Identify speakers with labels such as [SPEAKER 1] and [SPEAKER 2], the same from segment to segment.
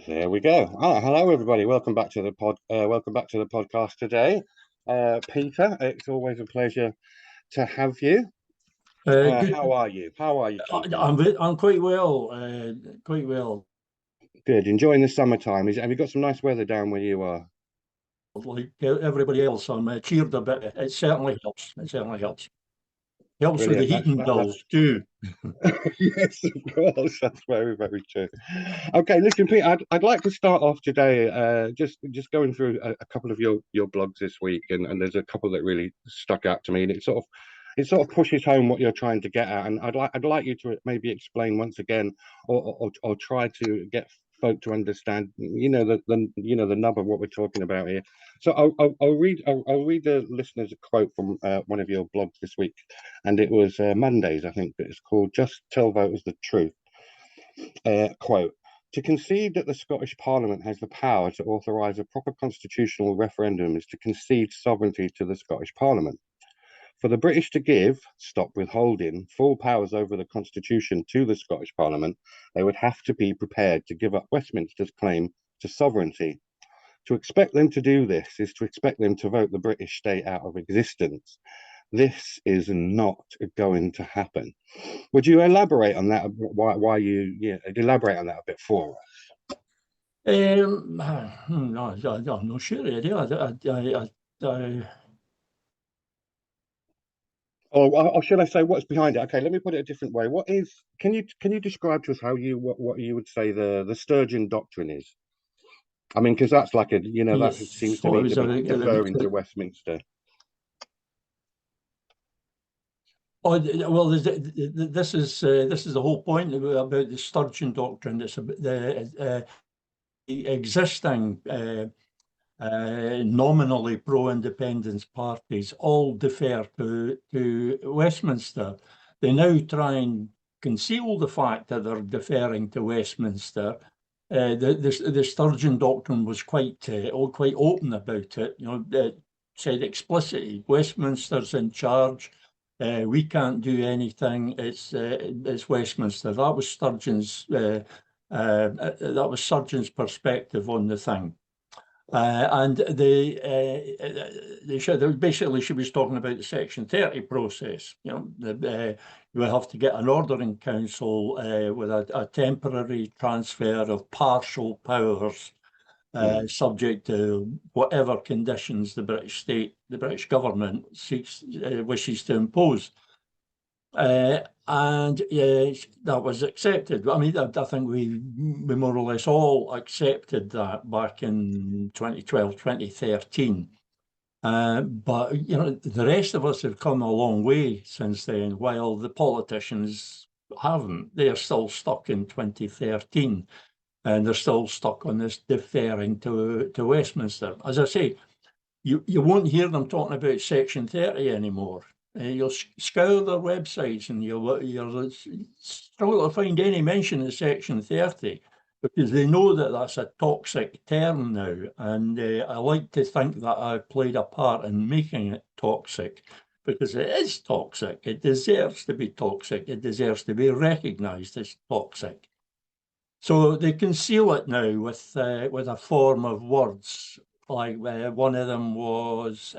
[SPEAKER 1] There we go. Hello everybody. Welcome back to the podcast today. Peter, it's always a pleasure to have you.
[SPEAKER 2] Good.
[SPEAKER 1] How are you? How are you keeping?
[SPEAKER 2] I'm quite well. Quite well.
[SPEAKER 1] Good. Enjoying the summertime. Have you got some nice weather down where you are?
[SPEAKER 2] Like everybody else, I'm cheered a bit. It certainly helps. It certainly helps. Helps with the
[SPEAKER 1] Brilliant.
[SPEAKER 2] heating bills too.
[SPEAKER 1] Yes, of course. That's very, very true. Okay, listen, Pete. I'd like to start off today, just going through a couple of your blogs this week, and there's a couple that really stuck out to me, and it sort of pushes home what you're trying to get at, and I'd like you to maybe explain once again, or try to get folk to understand, the nub of what we're talking about here. So I'll read the listeners a quote from one of your blogs this week, and it was Mondays, I think, that it's called "Just Tell Voters the Truth." Quote. To concede that the Scottish Parliament has the power to authorise a proper constitutional referendum is to concede sovereignty to the Scottish Parliament. For the British to give, stop withholding, full powers over the Constitution to the Scottish Parliament, they would have to be prepared to give up Westminster's claim to sovereignty. To expect them to do this is to expect them to vote the British state out of existence. This is not going to happen. Would you elaborate on that? Why you elaborate on that a bit for us?
[SPEAKER 2] No, I'm not sure.
[SPEAKER 1] Or should I say what's behind it? Okay, let me put it a different way. Can you describe to us how what you would say the Sturgeon doctrine is? I mean, because that's like that
[SPEAKER 2] Yes.
[SPEAKER 1] seems to
[SPEAKER 2] So
[SPEAKER 1] me to be deferring to Westminster.
[SPEAKER 2] Oh, well, this is the whole point about the Sturgeon doctrine. It's the existing nominally pro-independence parties all defer to Westminster. They now try and conceal the fact that they're deferring to Westminster. The Sturgeon doctrine was quite open about it. Said explicitly, Westminster's in charge. We can't do anything. It's Westminster. That was Sturgeon's perspective on the thing. And basically she was talking about the Section 30 process. You have to get an ordering council with a temporary transfer of partial powers, subject to whatever conditions the British government wishes to impose. And that was accepted. I mean, I think we more or less all accepted that back in 2012, 2013. But, the rest of us have come a long way since then, while the politicians haven't. They are still stuck in 2013, and they're still stuck on this deferring to Westminster. As I say, you won't hear them talking about Section 30 anymore. You'll scour their websites and you'll struggle to find any mention of Section 30 because they know that that's a toxic term now. And I like to think that I played a part in making it toxic because it is toxic. It deserves to be toxic. It deserves to be recognised as toxic. So they conceal it now with a form of words. Like one of them was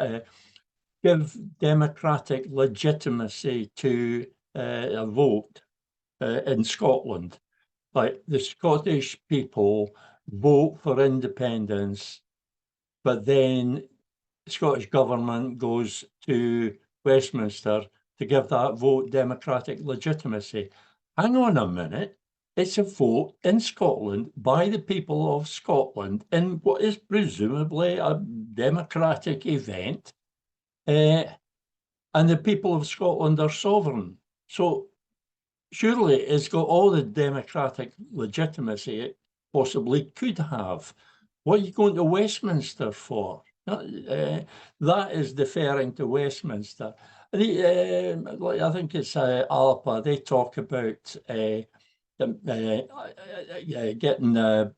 [SPEAKER 2] give democratic legitimacy to a vote in Scotland. Like the Scottish people vote for independence, but then the Scottish government goes to Westminster to give that vote democratic legitimacy. Hang on a minute. It's a vote in Scotland by the people of Scotland in what is presumably a democratic event. And the people of Scotland are sovereign. So surely it's got all the democratic legitimacy it possibly could have. What are you going to Westminster for? That is deferring to Westminster. I think it's Alpa, they talk about getting a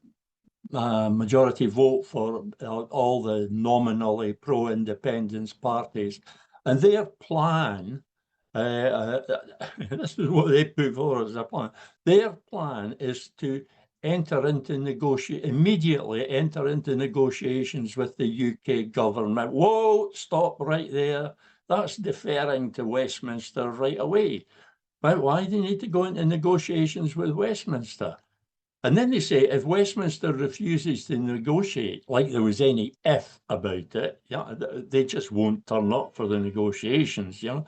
[SPEAKER 2] majority vote for all the nominally pro-independence parties. And their plan, this is what they put forward as a plan, their plan is to immediately enter into negotiations with the UK government. Whoa, stop right there. That's deferring to Westminster right away. Why do you need to go into negotiations with Westminster? And then they say if Westminster refuses to negotiate, like there was any if about it, yeah, they just won't turn up for the negotiations, you know.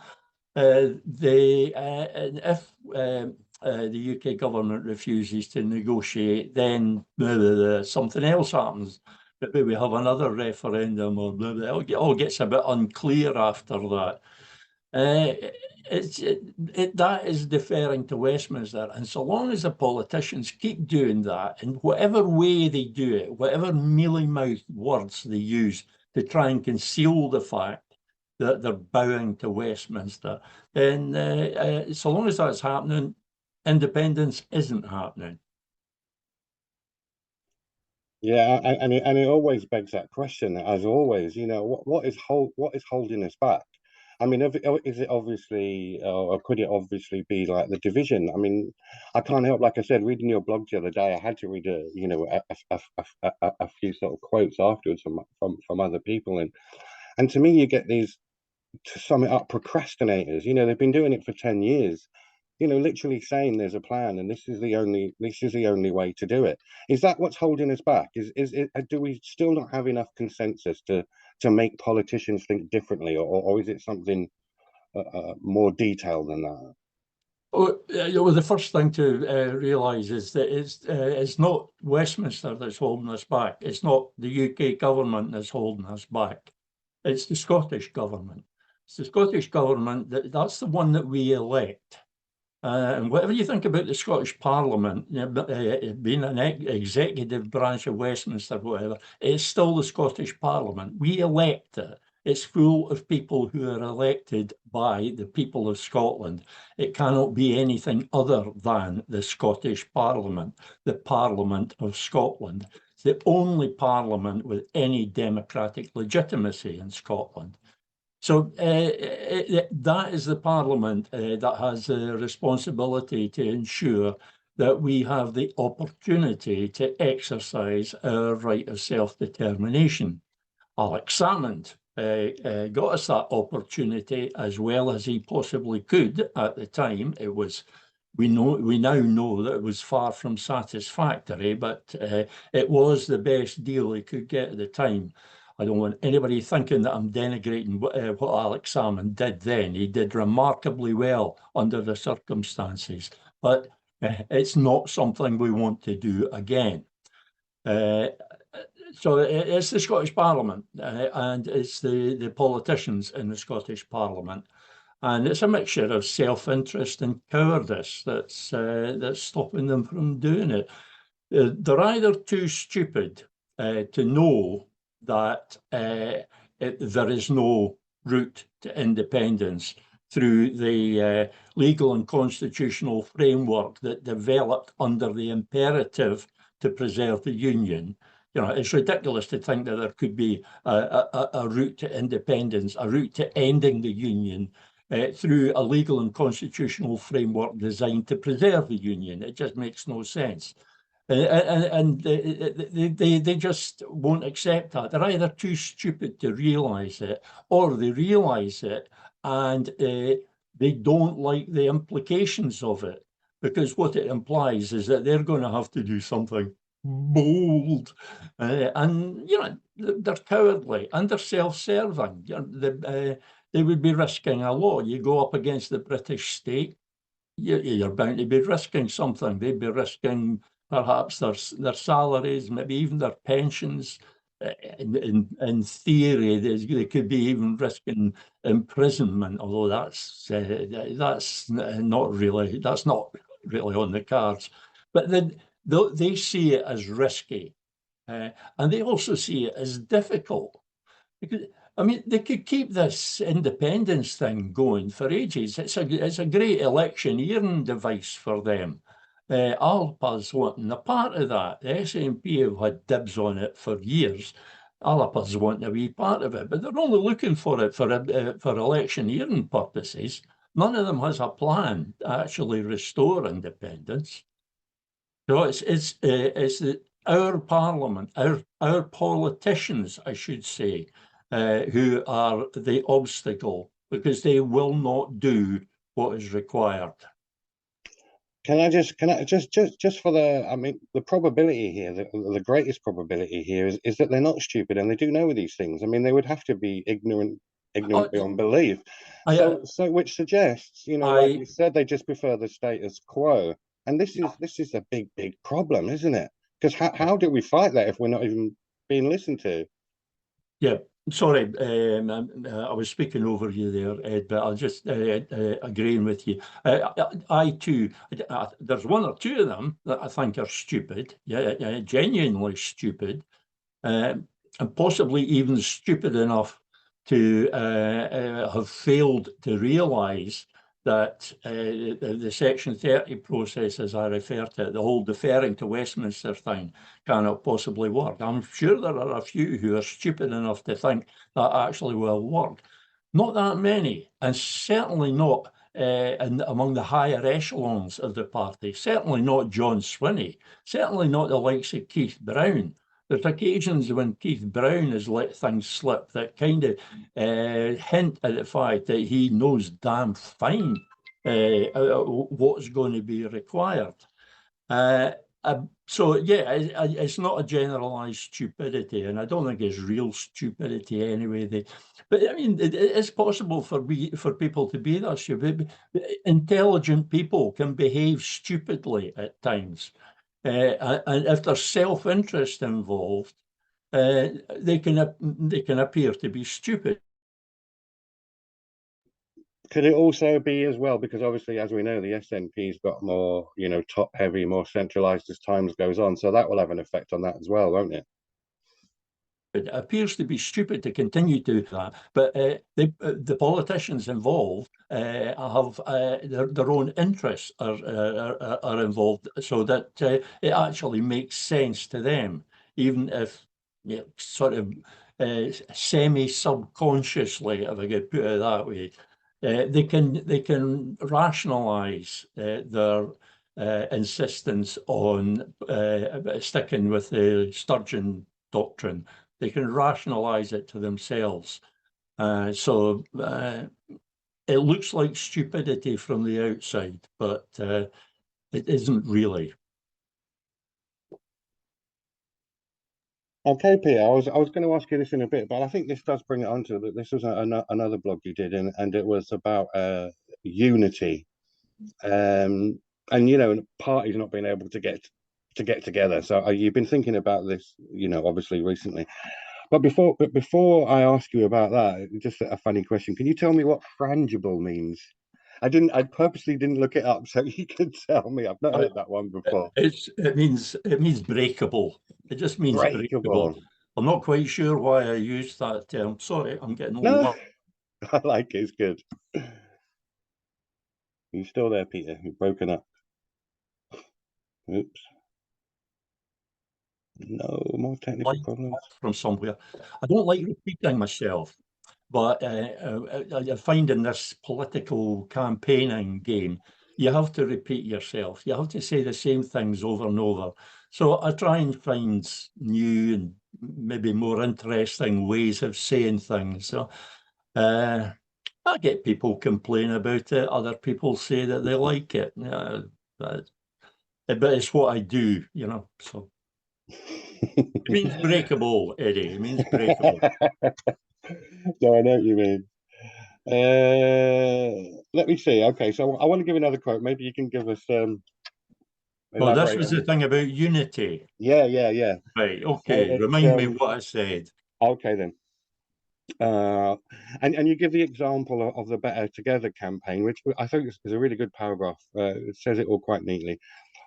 [SPEAKER 2] And if the UK government refuses to negotiate, then something else happens. Maybe we have another referendum, or it all gets a bit unclear after that. That is deferring to Westminster, and so long as the politicians keep doing that, in whatever way they do it, whatever mealy-mouthed words they use to try and conceal the fact that they're bowing to Westminster, then so long as that's happening, independence isn't happening.
[SPEAKER 1] Yeah, and it always begs that question, as always. You know, what is holding us back? I mean, is it obviously, or could it obviously be like the division? I mean, I can't help, like I said, reading your blog the other day, I had to read a few sort of quotes afterwards from other people, and to me, you get these, to sum it up, procrastinators. You know, they've been doing it for 10 years. You know, literally saying there's a plan and this is the only way to do it. Is that what's holding us back? Do we still not have enough consensus to make politicians think differently, or is it something more detailed than that?
[SPEAKER 2] Well, the first thing to realise is that it's not Westminster that's holding us back. It's not the UK government that's holding us back. It's the Scottish government. It's the Scottish government that's the one that we elect. And whatever you think about the Scottish Parliament, being an executive branch of Westminster, whatever, it's still the Scottish Parliament. We elect it. It's full of people who are elected by the people of Scotland. It cannot be anything other than the Scottish Parliament, the Parliament of Scotland. It's the only parliament with any democratic legitimacy in Scotland. So that is the Parliament that has the responsibility to ensure that we have the opportunity to exercise our right of self-determination. Alex Salmond got us that opportunity as well as he possibly could at the time. It was, we now know that it was far from satisfactory, but it was the best deal he could get at the time. I don't want anybody thinking that I'm denigrating what Alex Salmond did then. He did remarkably well under the circumstances, but it's not something we want to do again. So it's the Scottish Parliament and it's the politicians in the Scottish Parliament. And it's a mixture of self-interest and cowardice that's stopping them from doing it. They're either too stupid to know that there is no route to independence through the legal and constitutional framework that developed under the imperative to preserve the Union. You know, it's ridiculous to think that there could be a route to independence, a route to ending the Union through a legal and constitutional framework designed to preserve the Union. It just makes no sense. And they just won't accept that. They're either too stupid to realise it, or they realise it and they don't like the implications of it, because what it implies is that they're going to have to do something bold, and you know, they're cowardly and they're self-serving. You know, they would be risking a lot. You go up against the British state, you're bound to be risking something. They'd be risking perhaps their salaries, maybe even their pensions. In theory, they could be even risking imprisonment, although that's not really on the cards. But then they see it as risky, and they also see it as difficult. Because, I mean, they could keep this independence thing going for ages. It's a great electioneering device for them. Alpa's wanting a part of that. The SNP have had dibs on it for years. Alpa's wanting a wee part of it, but they're only looking for it for electioneering purposes. None of them has a plan to actually restore independence. So our parliament, our politicians, I should say, who are the obstacle because they will not do what is required.
[SPEAKER 1] Can I just for I mean, the probability here, the greatest probability here is that they're not stupid and they do know these things. I mean, they would have to be ignorant beyond belief.
[SPEAKER 2] I,
[SPEAKER 1] So which suggests, like
[SPEAKER 2] I,
[SPEAKER 1] you said, they just prefer the status quo. And this is a big problem, isn't it? Because how do we fight that if we're not even being listened to?
[SPEAKER 2] yeah, sorry, I was speaking over you there, Ed, but I'll just agreeing with you. I too, there's one or two of them that I think are stupid, genuinely stupid, and possibly even stupid enough to have failed to realise that the Section 30 process, as I refer to it, the whole deferring to Westminster thing, cannot possibly work. I'm sure there are a few who are stupid enough to think that actually will work. Not that many, and certainly not among the higher echelons of the party, certainly not John Swinney, certainly not the likes of Keith Brown. There's occasions when Keith Brown has let things slip that kind of hint at the fact that he knows damn fine what's going to be required. So yeah, it's not a generalized stupidity, and I don't think it's real stupidity anyway. But I mean, it's possible for people to be that stupid. Intelligent people can behave stupidly at times. And if there's self-interest involved, they can appear to be stupid.
[SPEAKER 1] Could it also be as well, because obviously, as we know, the SNP's got more, top heavy, more centralized as times goes on. So that will have an effect on that as well, won't it?
[SPEAKER 2] It appears to be stupid to continue to do that, but the politicians involved have their own interests are involved, so that it actually makes sense to them, even if sort of semi-subconsciously, if I could put it that way, they can rationalise their insistence on sticking with the Sturgeon doctrine. They can rationalize it to themselves. So it looks like stupidity from the outside, but it isn't really.
[SPEAKER 1] Okay, Peter, I was going to ask you this in a bit, but I think this does bring it on to that. This was another blog you did, and it was about unity, and parties not being able to get together. So you've been thinking about this, obviously recently. But before I ask you about that, just a funny question. Can you tell me what frangible means? I purposely didn't look it up so you can tell me. I've not heard that one before.
[SPEAKER 2] It means breakable. It just means breakable.
[SPEAKER 1] Breakable.
[SPEAKER 2] I'm not quite sure why I used that term. Sorry, I'm getting
[SPEAKER 1] No,
[SPEAKER 2] old.
[SPEAKER 1] I like it. It's good. You still there, Peter? You've broken up. Oops. No more technical
[SPEAKER 2] Like
[SPEAKER 1] problems.
[SPEAKER 2] from somewhere. I don't like repeating myself. But I find in this political campaigning game, you have to repeat yourself. You have to say the same things over and over. So I try and find new and maybe more interesting ways of saying things. So I get people complain about it. Other people say that they like it. But, but it's what I do, So it means breakable, Eddie. It means breakable.
[SPEAKER 1] No, I know what you mean. Let me see. Okay, so I want to give another quote. Maybe you can give us
[SPEAKER 2] Well, this
[SPEAKER 1] elaborate
[SPEAKER 2] was
[SPEAKER 1] on
[SPEAKER 2] the
[SPEAKER 1] this.
[SPEAKER 2] thing about unity.
[SPEAKER 1] Yeah.
[SPEAKER 2] Right.
[SPEAKER 1] So
[SPEAKER 2] Okay.
[SPEAKER 1] it's
[SPEAKER 2] Remind me what I said.
[SPEAKER 1] okay then. And you give the example of the Better Together campaign, which I think is a really good paragraph. It says it all quite neatly.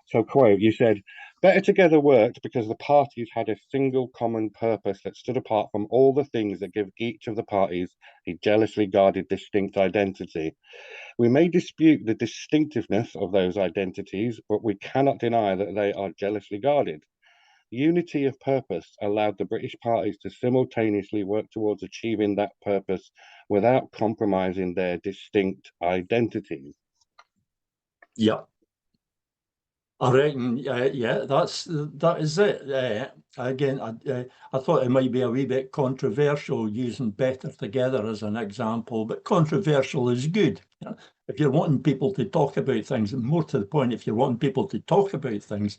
[SPEAKER 1] So, quote, you said, Better Together worked because the parties had a single common purpose that stood apart from all the things that give each of the parties a jealously guarded distinct identity. We may dispute the distinctiveness of those identities, but we cannot deny that they are jealously guarded. Unity of purpose allowed the British parties to simultaneously work towards achieving that purpose without compromising their distinct identities.
[SPEAKER 2] Yeah. I reckon, yeah, that is it. Again, I thought it might be a wee bit controversial using Better Together as an example, but controversial is good. You know? If you're wanting people to talk about things, and more to the point, if you're wanting people to talk about things,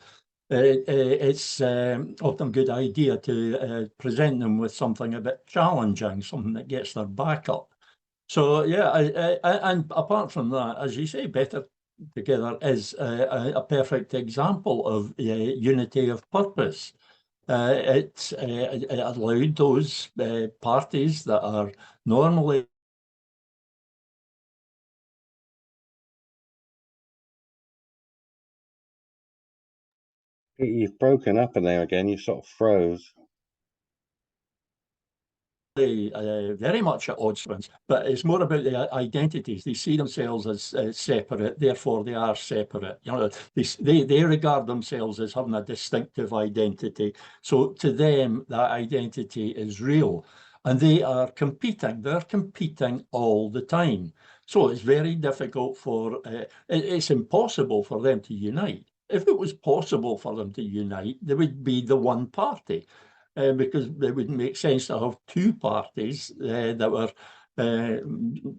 [SPEAKER 2] it's often a good idea to present them with something a bit challenging, something that gets their back up. So yeah, and apart from that, as you say, Better Together is a perfect example of unity of purpose. It allowed those parties that are normally
[SPEAKER 1] You've broken up in there again. You sort of froze.
[SPEAKER 2] very much at odds with, but it's more about the identities. They see themselves as separate, therefore they are separate. You know, they regard themselves as having a distinctive identity. So to them, that identity is real, and they are competing. They're competing all the time. So it's very difficult for. It's impossible for them to unite. If it was possible for them to unite, they would be the one party. Because it wouldn't make sense to have two parties that were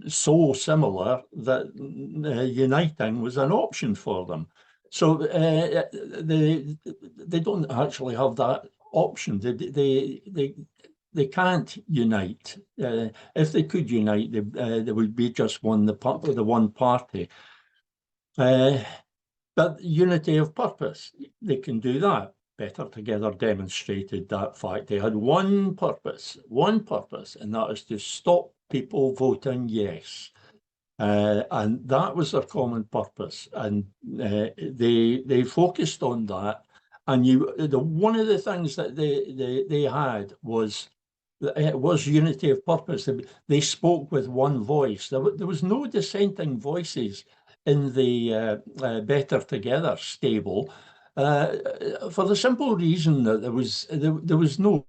[SPEAKER 2] so similar that uniting was an option for them. So they don't actually have that option. They can't unite. If they could unite, they would be just the one party. But unity of purpose, they can do that. Better Together demonstrated that fact. They had one purpose, and that is to stop people voting yes. And that was their common purpose. And they focused on that. And one of the things that they had was unity of purpose. They spoke with one voice. There was no dissenting voices in the Better Together stable, for the simple reason that there was no.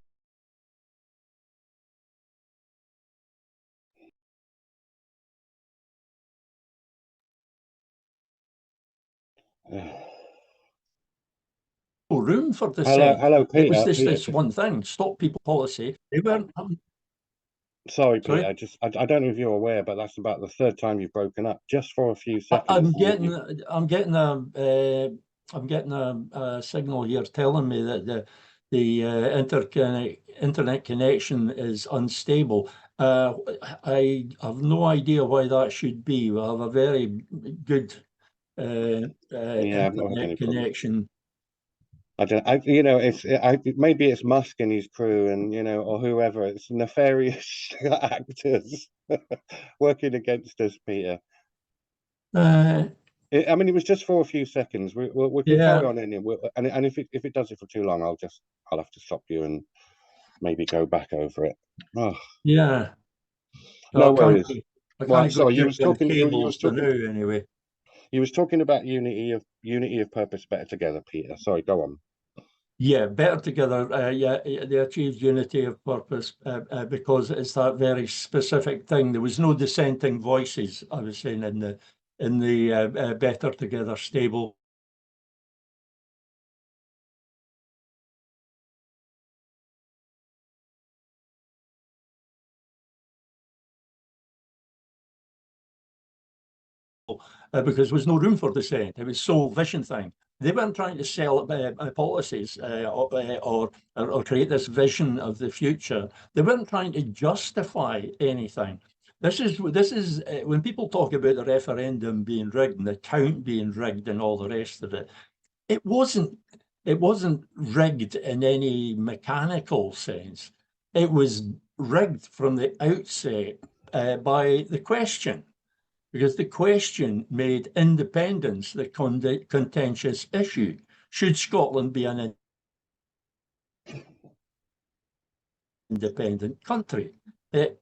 [SPEAKER 2] Room for dissent.
[SPEAKER 1] Hello, Peter.
[SPEAKER 2] It was
[SPEAKER 1] Peter,
[SPEAKER 2] this one thing: stop people policy. They weren't.
[SPEAKER 1] Sorry, Peter. I don't know if you're aware, but that's about the third time you've broken up, just for a few seconds.
[SPEAKER 2] I'm getting a signal here telling me that the internet connection is unstable. I have no idea why that should be. We have a very good internet connection.
[SPEAKER 1] I don't. Maybe it's Musk and his crew, and or whoever. It's nefarious actors working against us, Peter. I mean, it was just for a few seconds. We can carry on, and if it does it for too long, I'll have to stop you and maybe go back over it. Oh.
[SPEAKER 2] Yeah.
[SPEAKER 1] No worries.
[SPEAKER 2] Well, sorry, you was talking. Anyway.
[SPEAKER 1] You was talking about unity of purpose, Better Together, Peter. Sorry, go on.
[SPEAKER 2] Yeah, Better Together. They achieved unity of purpose because it's that very specific thing. There was no dissenting voices. I was saying in the Better Together stable. Because there was no room for dissent. It was sole vision thing. They weren't trying to sell policies or create this vision of the future. They weren't trying to justify anything. This is when people talk about the referendum being rigged and the count being rigged and all the rest of it. It wasn't rigged in any mechanical sense. It was rigged from the outset by the question. Because the question made independence the contentious issue. Should Scotland be an independent country? Ask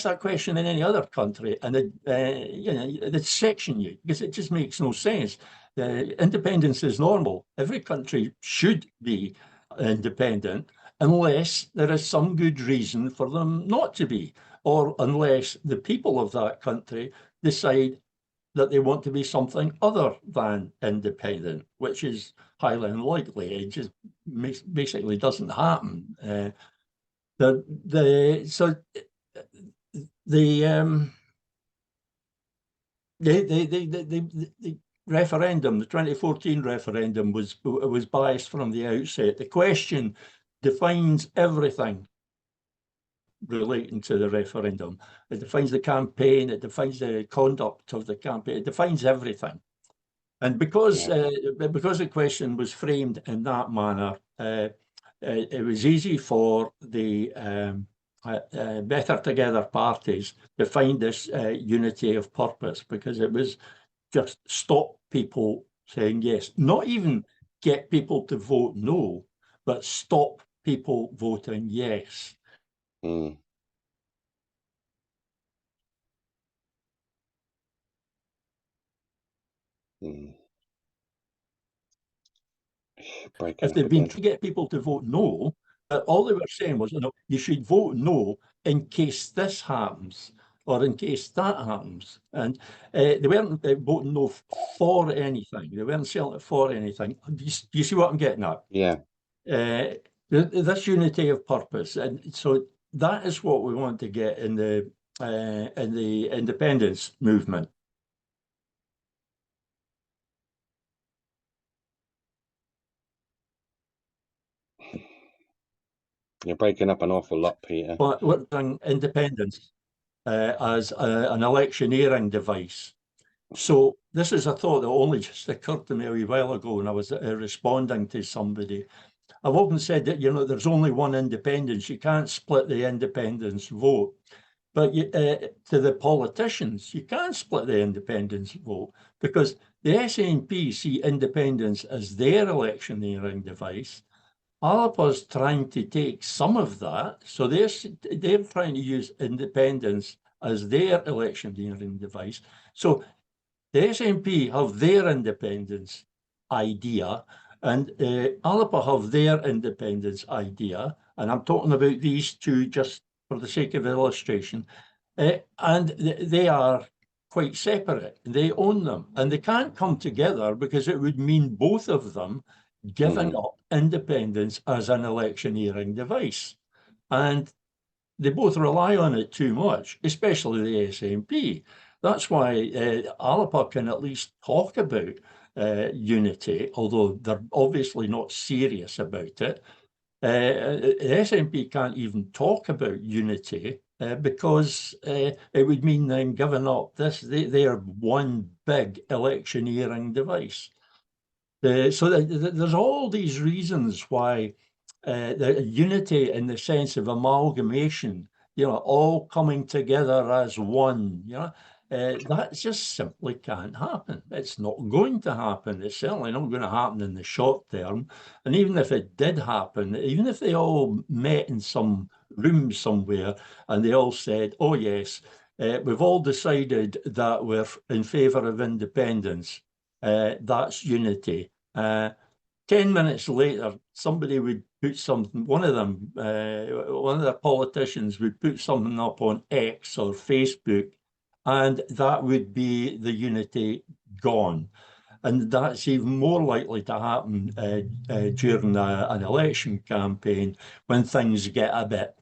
[SPEAKER 2] that question in any other country, and they'd section you because it just makes no sense. Independence is normal. Every country should be independent unless there is some good reason for them not to be, or unless the people of that country decide that they want to be something other than independent, which is highly unlikely. It just basically doesn't happen. The referendum, the 2014 referendum, was biased from the outset. The question defines everything relating to the referendum. It defines the campaign, it defines the conduct of the campaign, it defines everything. And because the question was framed in that manner, it was easy for the Better Together parties to find this unity of purpose, because it was just stop people saying yes, not even get people to vote no, but stop people voting yes.
[SPEAKER 1] Mm. Mm.
[SPEAKER 2] If they've been to get people to vote no, all they were saying was, you should vote no in case this happens or in case that happens. And they weren't voting no for anything. They weren't selling it for anything. Do you see what I'm getting at?
[SPEAKER 1] Yeah.
[SPEAKER 2] This unity of purpose. And so that is what we want to get in the independence movement.
[SPEAKER 1] You're breaking up an awful lot, Peter.
[SPEAKER 2] But we're doing independence as an electioneering device. So this is a thought that only just occurred to me a wee while ago when I was responding to somebody. I've often said that, there's only one independence. You can't split the independence vote. But to the politicians, you can't split the independence vote, because the SNP see independence as their electioneering device. Alapa's trying to take some of that, so they're trying to use independence as their electioneering device. So the SNP have their independence idea, and Alapa have their independence idea, and I'm talking about these two just for the sake of illustration, and they are quite separate. They own them, and they can't come together because it would mean both of them giving up independence as an electioneering device. And they both rely on it too much, especially the SNP. That's why Alapa can at least talk about unity, although they're obviously not serious about it. The SNP can't even talk about unity because it would mean them giving up this. They are one big electioneering device. So there's all these reasons why the unity in the sense of amalgamation, all coming together as one, that just simply can't happen. It's not going to happen. It's certainly not going to happen in the short term. And even if it did happen, even if they all met in some room somewhere and they all said, oh yes, we've all decided that we're in favour of independence, that's unity. 10 minutes later, somebody would put something, one of the politicians would put something up on X or Facebook, and that would be the unity gone. And that's even more likely to happen during an election campaign when things get a bit,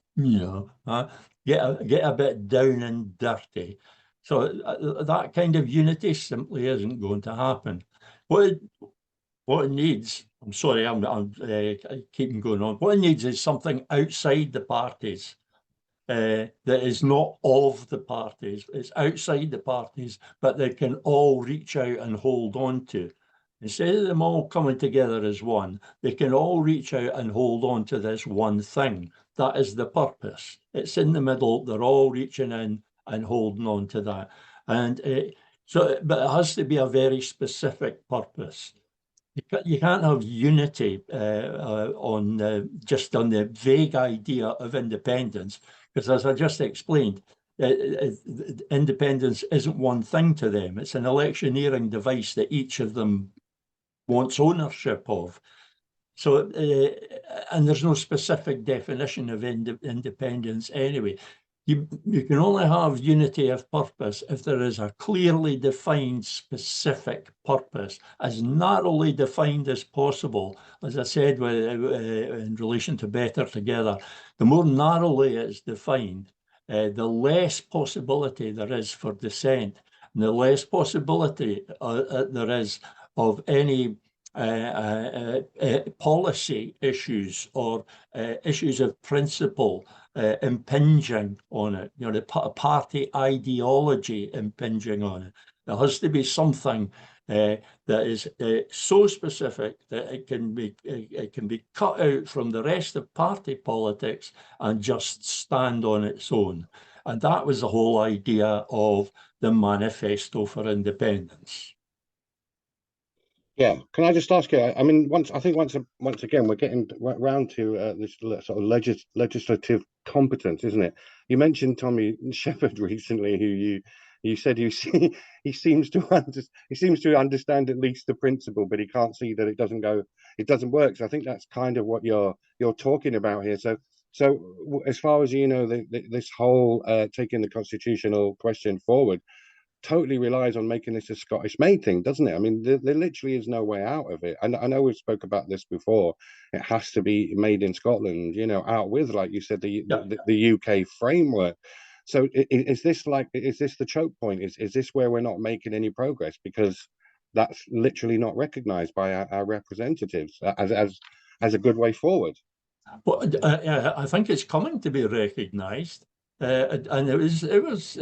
[SPEAKER 2] get a bit down and dirty. So that kind of unity simply isn't going to happen. What it needs, I'm sorry, I'm keeping going on. What it needs is something outside the parties that is not of the parties. It's outside the parties, but they can all reach out and hold on to. Instead of them all coming together as one, they can all reach out and hold on to this one thing. That is the purpose. It's in the middle. They're all reaching in and holding on to that. And but it has to be a very specific purpose. You can't have unity just on the vague idea of independence, because as I just explained, independence isn't one thing to them. It's an electioneering device that each of them wants ownership of. So, and there's no specific definition of independence anyway. you can only have unity of purpose if there is a clearly defined specific purpose, as narrowly defined as possible. As I said, in relation to Better Together, the more narrowly it's defined, the less possibility there is for dissent, and the less possibility there is of any policy issues or issues of principle impinging on it, you know, the party ideology impinging on it. There has to be something that is so specific that it can be cut out from the rest of party politics and just stand on its own. And that was the whole idea of the Manifesto for Independence.
[SPEAKER 1] Yeah, can I just ask you? I mean, once again, we're getting round to this sort of legislative competence, isn't it? You mentioned Tommy Shepherd recently, who you said he seems to understand at least the principle, but he can't see that it doesn't work. So I think that's kind of what you're talking about here. So as far as you know, this whole taking the constitutional question forward totally relies on making this a Scottish-made thing, doesn't it? I mean, there literally is no way out of it. And I know we've spoke about this before. It has to be made in Scotland, you know, out with, like you said, the UK framework. So is this the choke point? Is this where we're not making any progress because that's literally not recognised by our representatives as a good way forward?
[SPEAKER 2] Well, I think it's coming to be recognised. And it was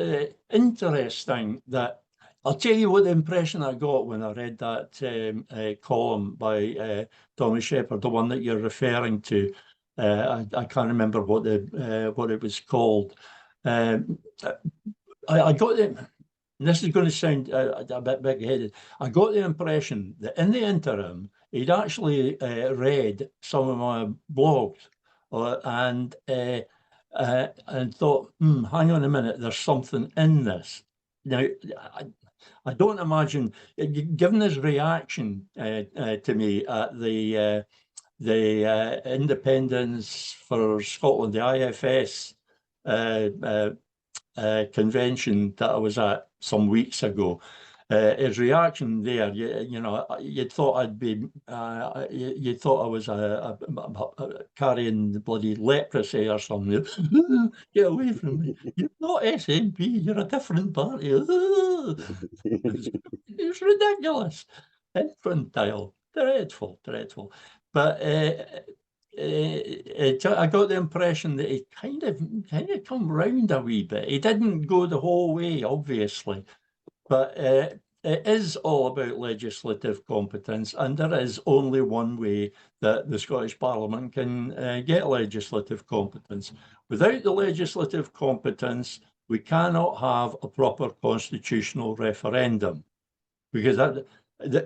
[SPEAKER 2] interesting that I'll tell you what the impression I got when I read that column by Tommy Shepherd, the one that you're referring to. I can't remember what it was called. I got it. This is going to sound a bit big-headed. I got the impression that in the interim, he'd actually read some of my blogs and thought, hang on a minute, there's something in this. Now, I don't imagine, given his reaction to me at the Independence for Scotland, the IFS convention that I was at some weeks ago, his reaction there, you'd thought you thought I was carrying the bloody leprosy or something. Get away from me! You're not SNP. You're a different party. It's ridiculous, infantile, dreadful. But I got the impression that he kind of come round a wee bit. He didn't go the whole way, obviously. But it is all about legislative competence, and there is only one way that the Scottish Parliament can get legislative competence. Without the legislative competence, we cannot have a proper constitutional referendum, because the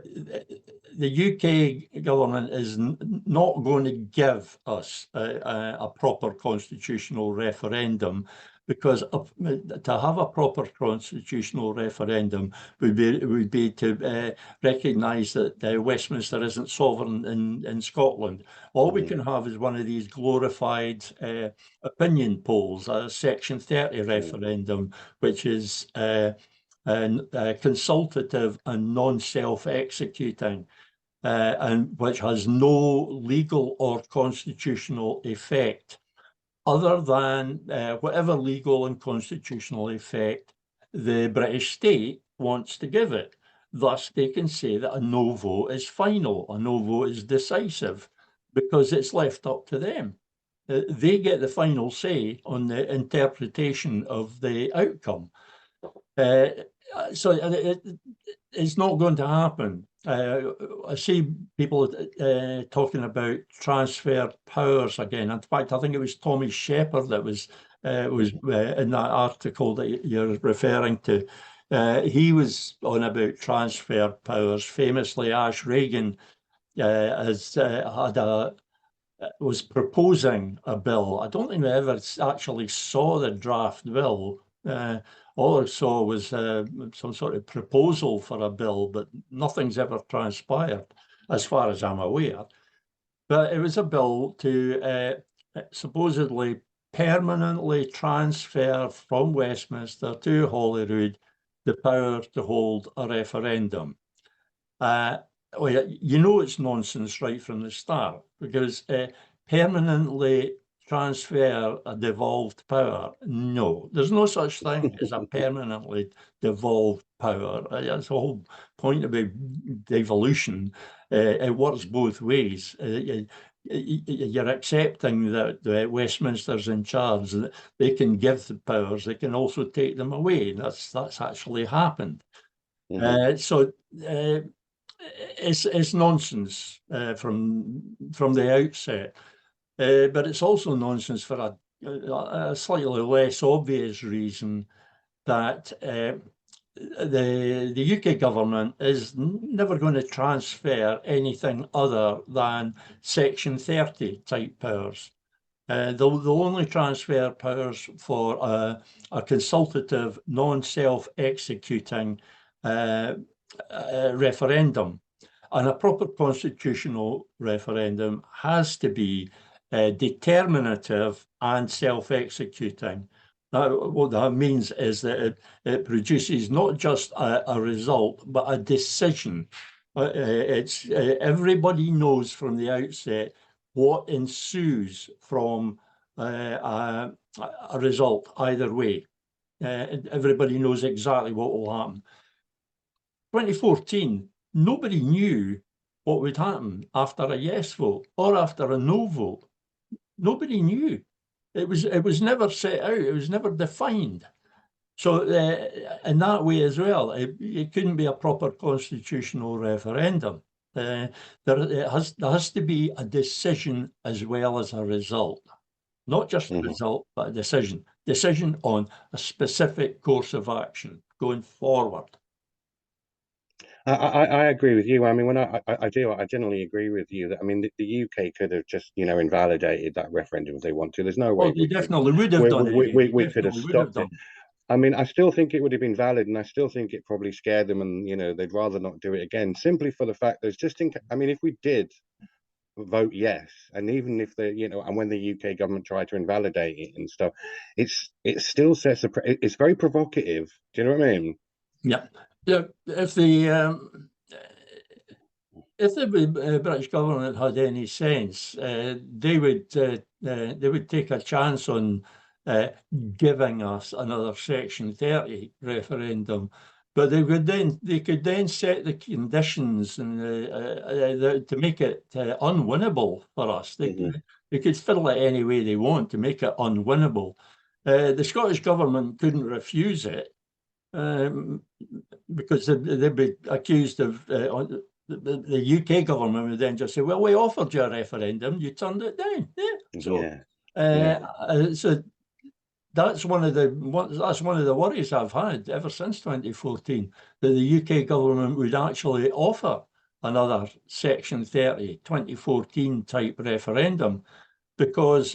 [SPEAKER 2] UK government is not going to give us a proper constitutional referendum, because to have a proper constitutional referendum would be to recognise that Westminster isn't sovereign in Scotland. All we can have is one of these glorified opinion polls, a Section 30 referendum, which is consultative and non-self-executing, and which has no legal or constitutional effect, other than whatever legal and constitutional effect the British state wants to give it. Thus, they can say that a no vote is final, a no vote is decisive, because it's left up to them. They get the final say on the interpretation of the outcome. So it's not going to happen. I see people talking about transferred powers again. In fact, I think it was Tommy Shepherd that was in that article that you're referring to. He was on about transferred powers. Famously, Ash Regan was proposing a bill. I don't think I ever actually saw the draft bill. All I saw was some sort of proposal for a bill, but nothing's ever transpired, as far as I'm aware. But it was a bill to supposedly permanently transfer from Westminster to Holyrood the power to hold a referendum. Well, you know it's nonsense right from the start, because permanently transfer a devolved power. No, there's no such thing as a permanently devolved power. That's the whole point about devolution. It works both ways. You're accepting that Westminster's in charge, that they can give the powers, they can also take them away. That's actually happened. So it's nonsense from the outset. But it's also nonsense for a slightly less obvious reason, that the UK government is never going to transfer anything other than Section 30 type powers. They'll only transfer powers for a consultative, non-self-executing referendum. And a proper constitutional referendum has to be determinative and self-executing. What that means is that it produces not just a result, but a decision. Everybody knows from the outset what ensues from a result either way. Everybody knows exactly what will happen. 2014, nobody knew what would happen after a yes vote or after a no vote. Nobody knew. It was never set out. It was never defined. So in that way as well, it couldn't be a proper constitutional referendum. There has to be a decision as well as a result. Not just a result, but a decision. Decision on a specific course of action going forward.
[SPEAKER 1] I agree with you. I mean, when I generally agree with you that, I mean, the UK could have just, invalidated that referendum if they want to. There's no way
[SPEAKER 2] they definitely would have done it.
[SPEAKER 1] We could have stopped it. I mean, I still think it would have been valid, and I still think it probably scared them, and they'd rather not do it again, simply for the fact there's just I mean, if we did vote yes, and even if and when the UK government tried to invalidate it and stuff, it still sets it's very provocative. Do you know what I mean?
[SPEAKER 2] Yeah. If the British government had any sense, they would take a chance on giving us another Section 30 referendum, but they could then set the conditions and to make it unwinnable for us. They could fiddle it any way they want to make it unwinnable. The Scottish government couldn't refuse it. Because they'd be accused of the UK government would then just say, "Well, we offered you a referendum, you turned it down." So that's one of the worries I've had ever since 2014, that the UK government would actually offer another Section 30 2014 type referendum, because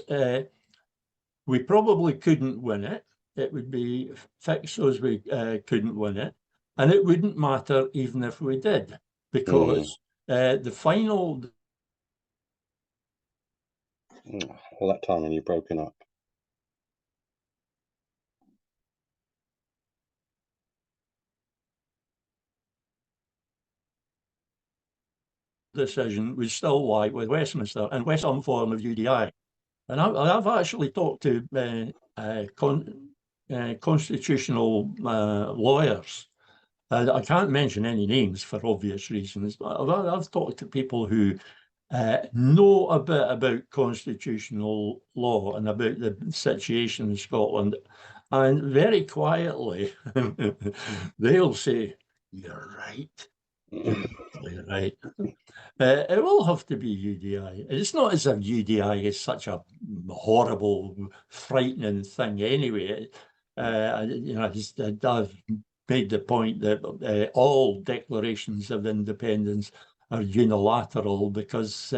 [SPEAKER 2] we probably couldn't win it. It would be fixed as we couldn't win it. And it wouldn't matter even if we did, because the final...
[SPEAKER 1] All that time and you've broken up.
[SPEAKER 2] ...decision would still lie with Westminster and some form of UDI. And I've actually talked to constitutional lawyers. I can't mention any names for obvious reasons, but I've talked to people who know a bit about constitutional law and about the situation in Scotland, and very quietly they'll say, "You're right. You're right." It will have to be UDI. It's not as if UDI is such a horrible, frightening thing anyway. I've made the point that all declarations of independence are unilateral, because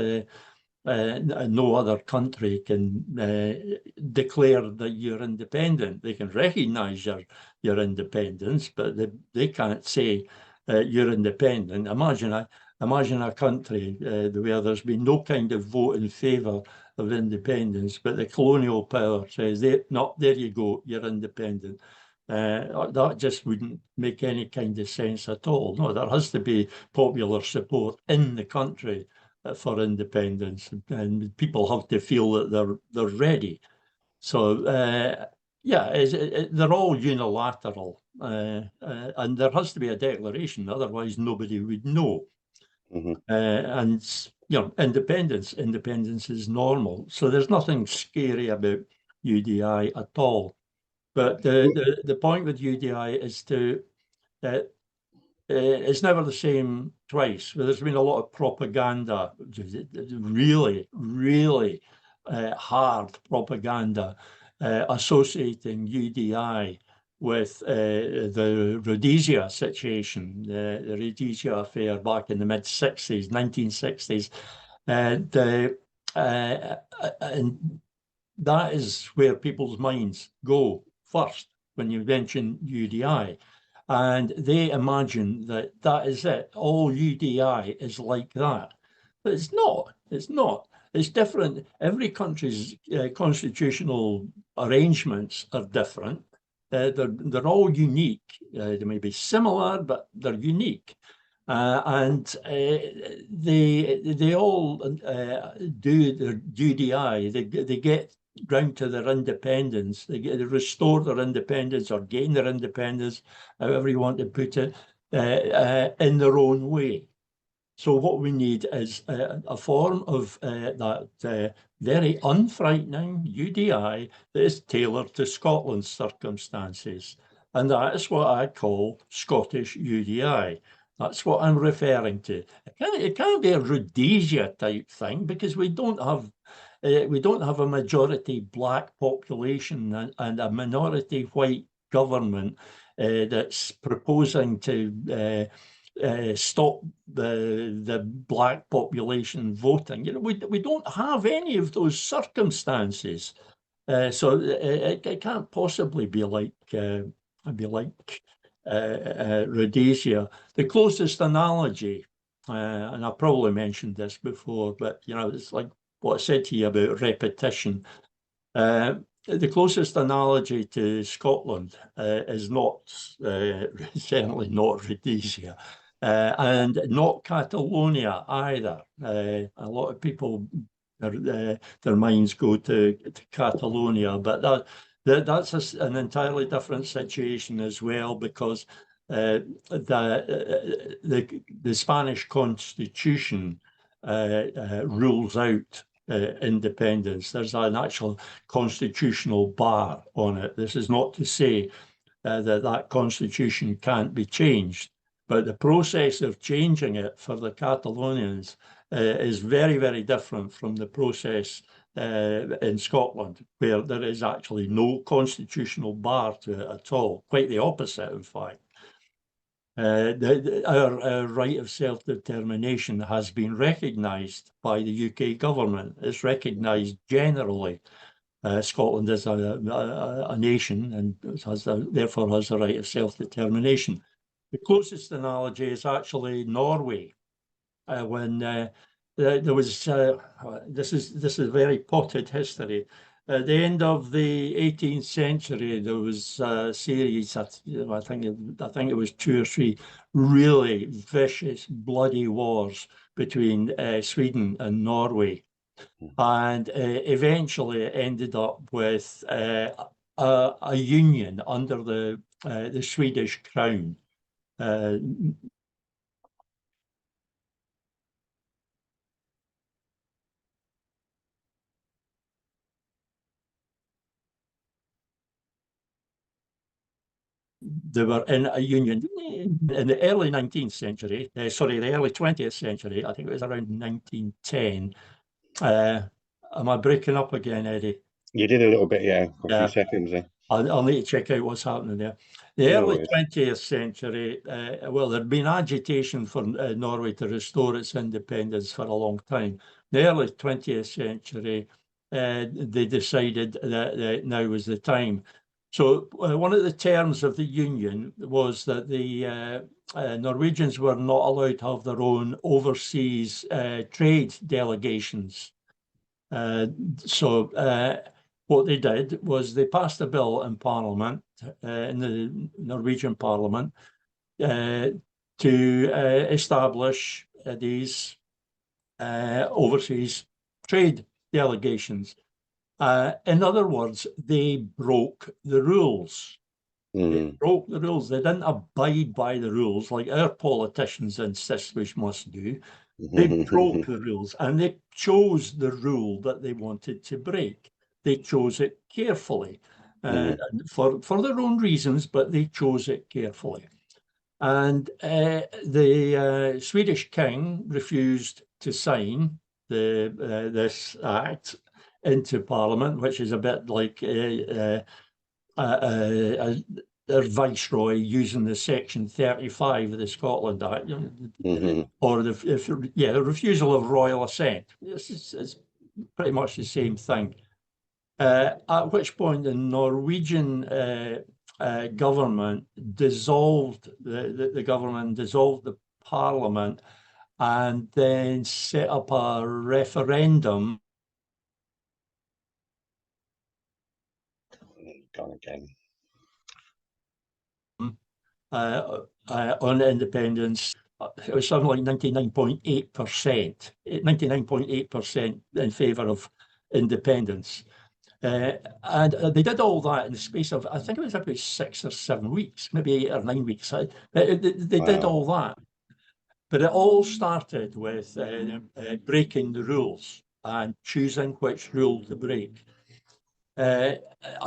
[SPEAKER 2] no other country can declare that you're independent. They can recognise your independence, but they can't say you're independent. Imagine imagine a country where there's been no kind of vote in favour of independence, but the colonial power says, no, there you go, you're independent. That just wouldn't make any kind of sense at all. No, there has to be popular support in the country for independence, and people have to feel that they're ready. So yeah, they're all unilateral, and there has to be a declaration, otherwise nobody would know. And independence is normal, so there's nothing scary about UDI at all. But the point with UDI is it's never the same twice. There's been a lot of propaganda, really, really hard propaganda associating UDI with the Rhodesia situation, the Rhodesia affair back in the mid-60s, 1960s. And that is where people's minds go first when you mention UDI. And they imagine that is it. All UDI is like that. But it's not. It's not. It's different. Every country's constitutional arrangements are different. They're all unique. They may be similar, but they're unique. And they all do their UDI. They get round to their independence. They restore their independence or gain their independence, however you want to put it, in their own way. So what we need is a form of that very unfrightening UDI that is tailored to Scotland's circumstances. And that is what I call Scottish UDI. That's what I'm referring to. It can't be a Rhodesia type thing, because we don't have a majority black population and a minority white government that's proposing to stop the black population voting. We don't have any of those circumstances, so it can't possibly be like Rhodesia. The closest analogy, and I probably mentioned this before, but it's like what I said to you about repetition. The closest analogy to Scotland is not certainly not Rhodesia, and not Catalonia either. A lot of people, their minds go to Catalonia, but that's an entirely different situation as well, because the Spanish Constitution rules out independence. There's an actual constitutional bar on it. This is not to say that constitution can't be changed, but the process of changing it for the Catalonians is very, very different from the process in Scotland, where there is actually no constitutional bar to it at all. Quite the opposite, in fact. Our right of self-determination has been recognised by the UK government. It's recognised generally. Scotland is a nation and therefore has a right of self-determination. The closest analogy is actually Norway. When there was, this is very potted history. At the end of the 18th century, there was a series, I think it was 2 or 3 really vicious, bloody wars between Sweden and Norway. And eventually it ended up with a union under the Swedish crown. They were in a union in the early 19th century, the early 20th century. I think it was around 1910. Am I breaking up again, Eddie?
[SPEAKER 1] You did a little bit, yeah, a few seconds there.
[SPEAKER 2] I'll need to check out what's happening there. The early 20th century, well, there'd been agitation for Norway to restore its independence for a long time. The early 20th century, they decided that now was the time. So one of the terms of the union was that the Norwegians were not allowed to have their own overseas trade delegations. So what they did was they passed a bill in Parliament, in the Norwegian Parliament, to establish these overseas trade delegations. In other words, they broke the rules. They broke the rules. They didn't abide by the rules like our politicians insist we must do. They broke the rules, and they chose the rule that they wanted to break. They chose it carefully for their own reasons, but they chose it carefully. And the Swedish king refused to sign this act into Parliament, which is a bit like their viceroy using the Section 35 of the Scotland Act, or the refusal of royal assent. It's pretty much the same thing. At which point the Norwegian government dissolved the government, dissolved the Parliament, and then set up a referendum.
[SPEAKER 1] Gone again.
[SPEAKER 2] On independence. It was something like 99.8%, 99.8% in favour of independence. And they did all that in the space of, I think it was about 6 or 7 weeks, maybe 8 or 9 weeks. They did all that. But it all started with breaking the rules and choosing which rule to break.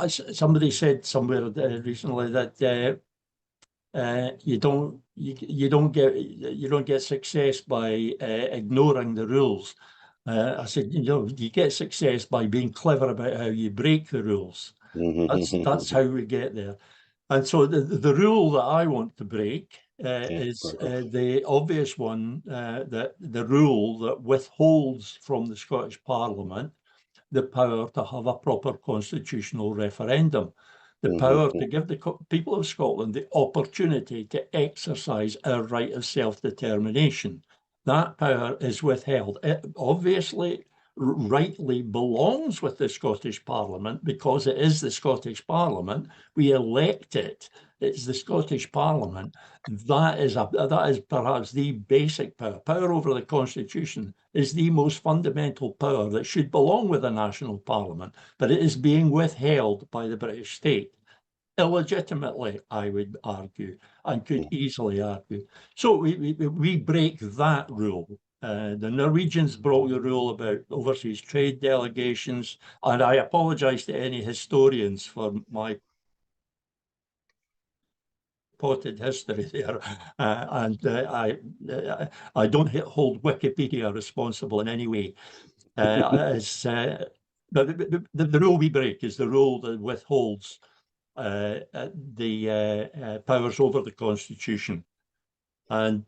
[SPEAKER 2] Somebody said somewhere recently that you don't get success by ignoring the rules. I said, you get success by being clever about how you break the rules. That's how we get there. And so the rule that I want to break is the obvious one, that the rule that withholds from the Scottish Parliament the power to have a proper constitutional referendum, the power to give the people of Scotland the opportunity to exercise our right of self-determination. That power is withheld. It obviously rightly belongs with the Scottish Parliament because it is the Scottish Parliament. We elect it. It's the Scottish Parliament. That is perhaps the basic power. Power over the Constitution is the most fundamental power that should belong with the national Parliament, but it is being withheld by the British state. Illegitimately, I would argue, and could easily argue. So we break that rule. The Norwegians broke the rule about overseas trade delegations, and I apologise to any historians for my potted history there, and I don't hold Wikipedia responsible in any way. The rule we break is the rule that withholds the powers over the Constitution. And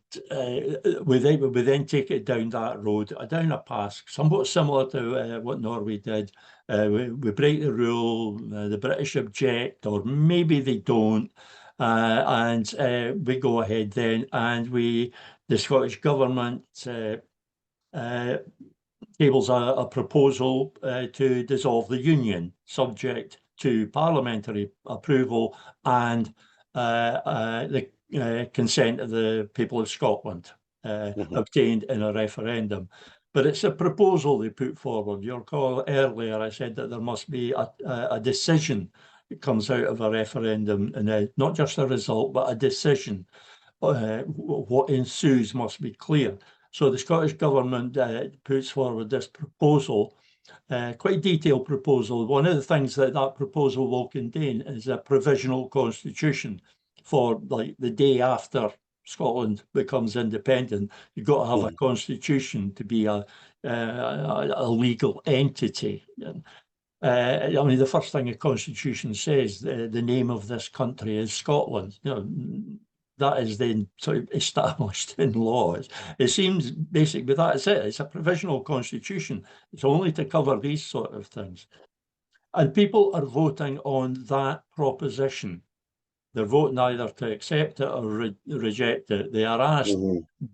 [SPEAKER 2] we then take it down that road, down a path, somewhat similar to what Norway did. We break the rule, the British object, or maybe they don't, and we go ahead then, and the Scottish Government tables a proposal to dissolve the Union, subject to parliamentary approval and the consent of the people of Scotland, obtained in a referendum. But it's a proposal they put forward. You'll recall earlier I said that there must be a decision that comes out of a referendum, and not just a result, but a decision. What ensues must be clear. So the Scottish Government puts forward this proposal, quite detailed proposal. One of the things that proposal will contain is a provisional constitution for like the day after Scotland becomes independent. You've got to have a constitution to be a legal entity. I mean, the first thing a constitution says, the name of this country is Scotland. That is then sort of established in law. It seems basic, but that's it. It's a provisional constitution. It's only to cover these sort of things. And people are voting on that proposition. They're voting either to accept it or reject it. They are asked,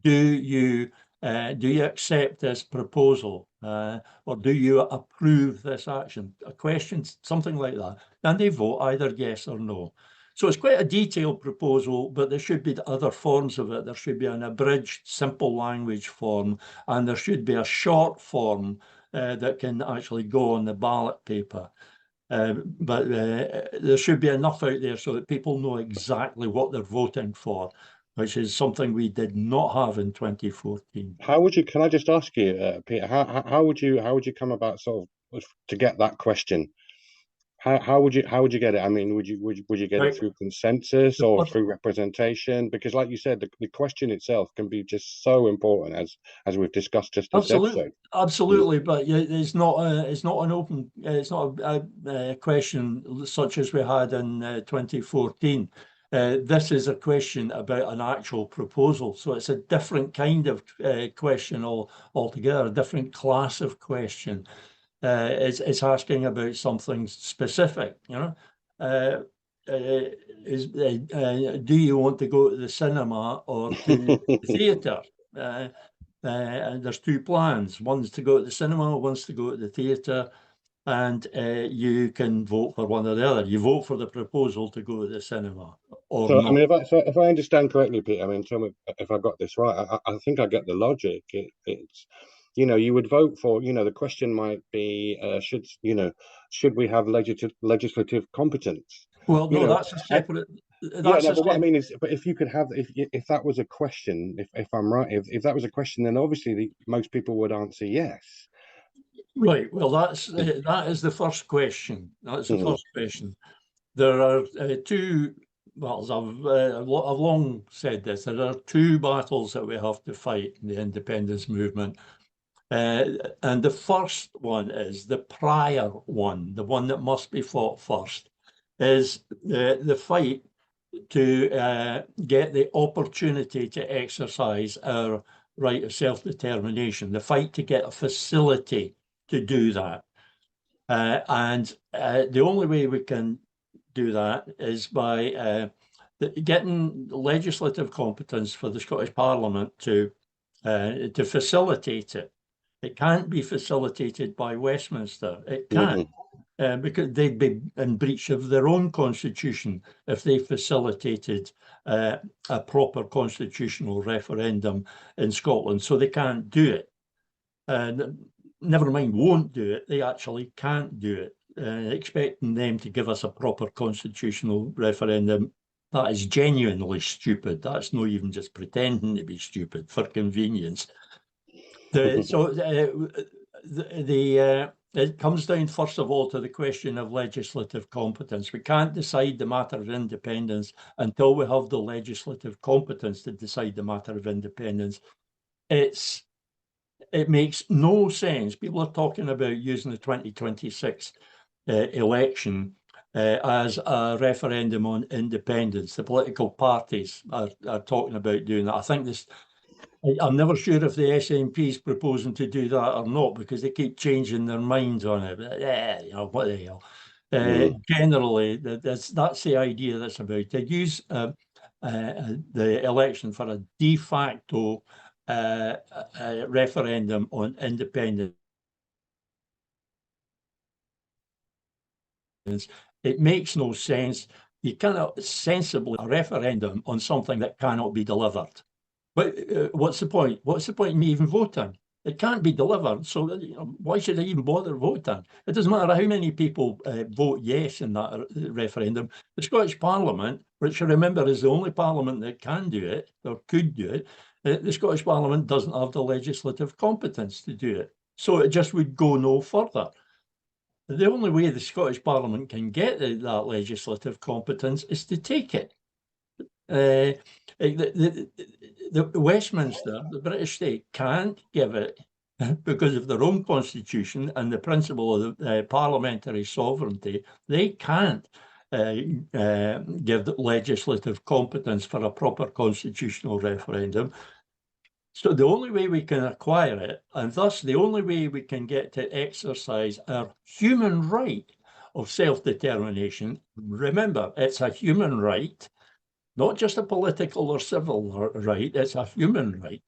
[SPEAKER 2] do you accept this proposal, or do you approve this action? A question, something like that. And they vote either yes or no. So it's quite a detailed proposal, but there should be other forms of it. There should be an abridged, simple language form, and there should be a short form that can actually go on the ballot paper. But there should be enough out there so that people know exactly what they're voting for, which is something we did not have in 2014.
[SPEAKER 1] How would you? Can I just ask you, Peter? How would you come about sort of to get that question? How would you get it? I mean, would you get it through consensus or through representation? Because, like you said, the question itself can be just so important, as we've discussed just this episode.
[SPEAKER 2] Absolutely, but it's not an open, it's not a question such as we had in 2014. This is a question about an actual proposal, so it's a different kind of question altogether, a different class of question. It's asking about something specific, you know. Do you want to go to the cinema or to the theatre? And there's two plans. One's to go to the cinema, one's to go to the theatre, and you can vote for one or the other. You vote for the proposal to go to the cinema or
[SPEAKER 1] So,
[SPEAKER 2] not.
[SPEAKER 1] I mean, if I understand correctly, Peter, I mean, tell me if I got this right. I think I get the logic. It's, you know, you would vote for, you know, the question might be, should we have legislative competence?
[SPEAKER 2] Well, no,
[SPEAKER 1] know,
[SPEAKER 2] that's a separate.
[SPEAKER 1] Yeah, no, but what I mean is, but if you could have, if that was a question, if I'm right, if that was a question, then obviously most people would answer yes.
[SPEAKER 2] Right. Well, that is the first question. That's the first question. There are two. Well, I've long said this. There are two battles that we have to fight in the independence movement. And the first one is the prior one, the one that must be fought first, is the fight to get the opportunity to exercise our right of self-determination, the fight to get a facility to do that. And the only way we can do that is by getting legislative competence for the Scottish Parliament to facilitate it. It can't be facilitated by Westminster. It can't, because they'd be in breach of their own constitution if they facilitated a proper constitutional referendum in Scotland. So they can't do it. And never mind won't do it, they actually can't do it. Expecting them to give us a proper constitutional referendum, that is genuinely stupid. That's not even just pretending to be stupid for convenience. It comes down, first of all, to the question of legislative competence. We can't decide the matter of independence until we have the legislative competence to decide the matter of independence. It makes no sense. People are talking about using the 2026 election as a referendum on independence. The political parties are talking about doing that. I think this. I'm never sure if the SNP is proposing to do that or not, because they keep changing their minds on it. But, you know, what the hell? Generally, that's the idea that's about. They use the election for a de facto referendum on independence. It makes no sense. You cannot sensibly a referendum on something that cannot be delivered. But what's the point? What's the point in me even voting? It can't be delivered, so why should I even bother voting? It doesn't matter how many people vote yes in that referendum. The Scottish Parliament, which I remember is the only Parliament that can do it, or could do it, the Scottish Parliament doesn't have the legislative competence to do it. So it just would go no further. The only way the Scottish Parliament can get that legislative competence is to take it. The Westminster, the British state, can't give it because of their own constitution and the principle of parliamentary sovereignty. They can't give the legislative competence for a proper constitutional referendum. So the only way we can acquire it, and thus the only way we can get to exercise our human right of self-determination. Remember, it's a human right, not just a political or civil right, it's a human right.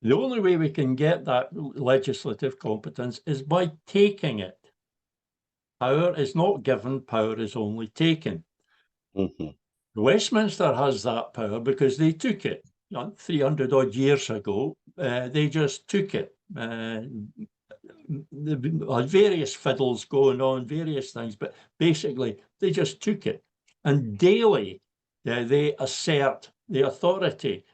[SPEAKER 2] The only way we can get that legislative competence is by taking it. Power is not given, power is only taken. Westminster has that power because they took it 300 odd years ago. They just took it. There had various fiddles going on, various things, but basically they just took it. And daily they assert the authority.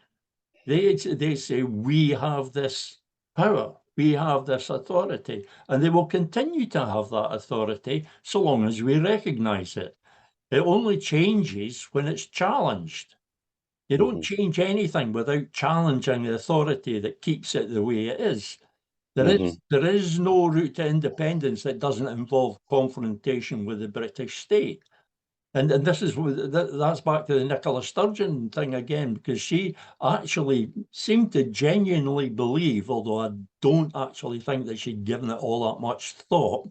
[SPEAKER 2] They say, we have this power, we have this authority, and they will continue to have that authority so long as we recognise it. It only changes when it's challenged. You don't change anything without challenging the authority that keeps it the way it is. There is no route to independence that doesn't involve confrontation with the British state. And this is that's back to the Nicola Sturgeon thing again, because she actually seemed to genuinely believe, although I don't actually think that she'd given it all that much thought,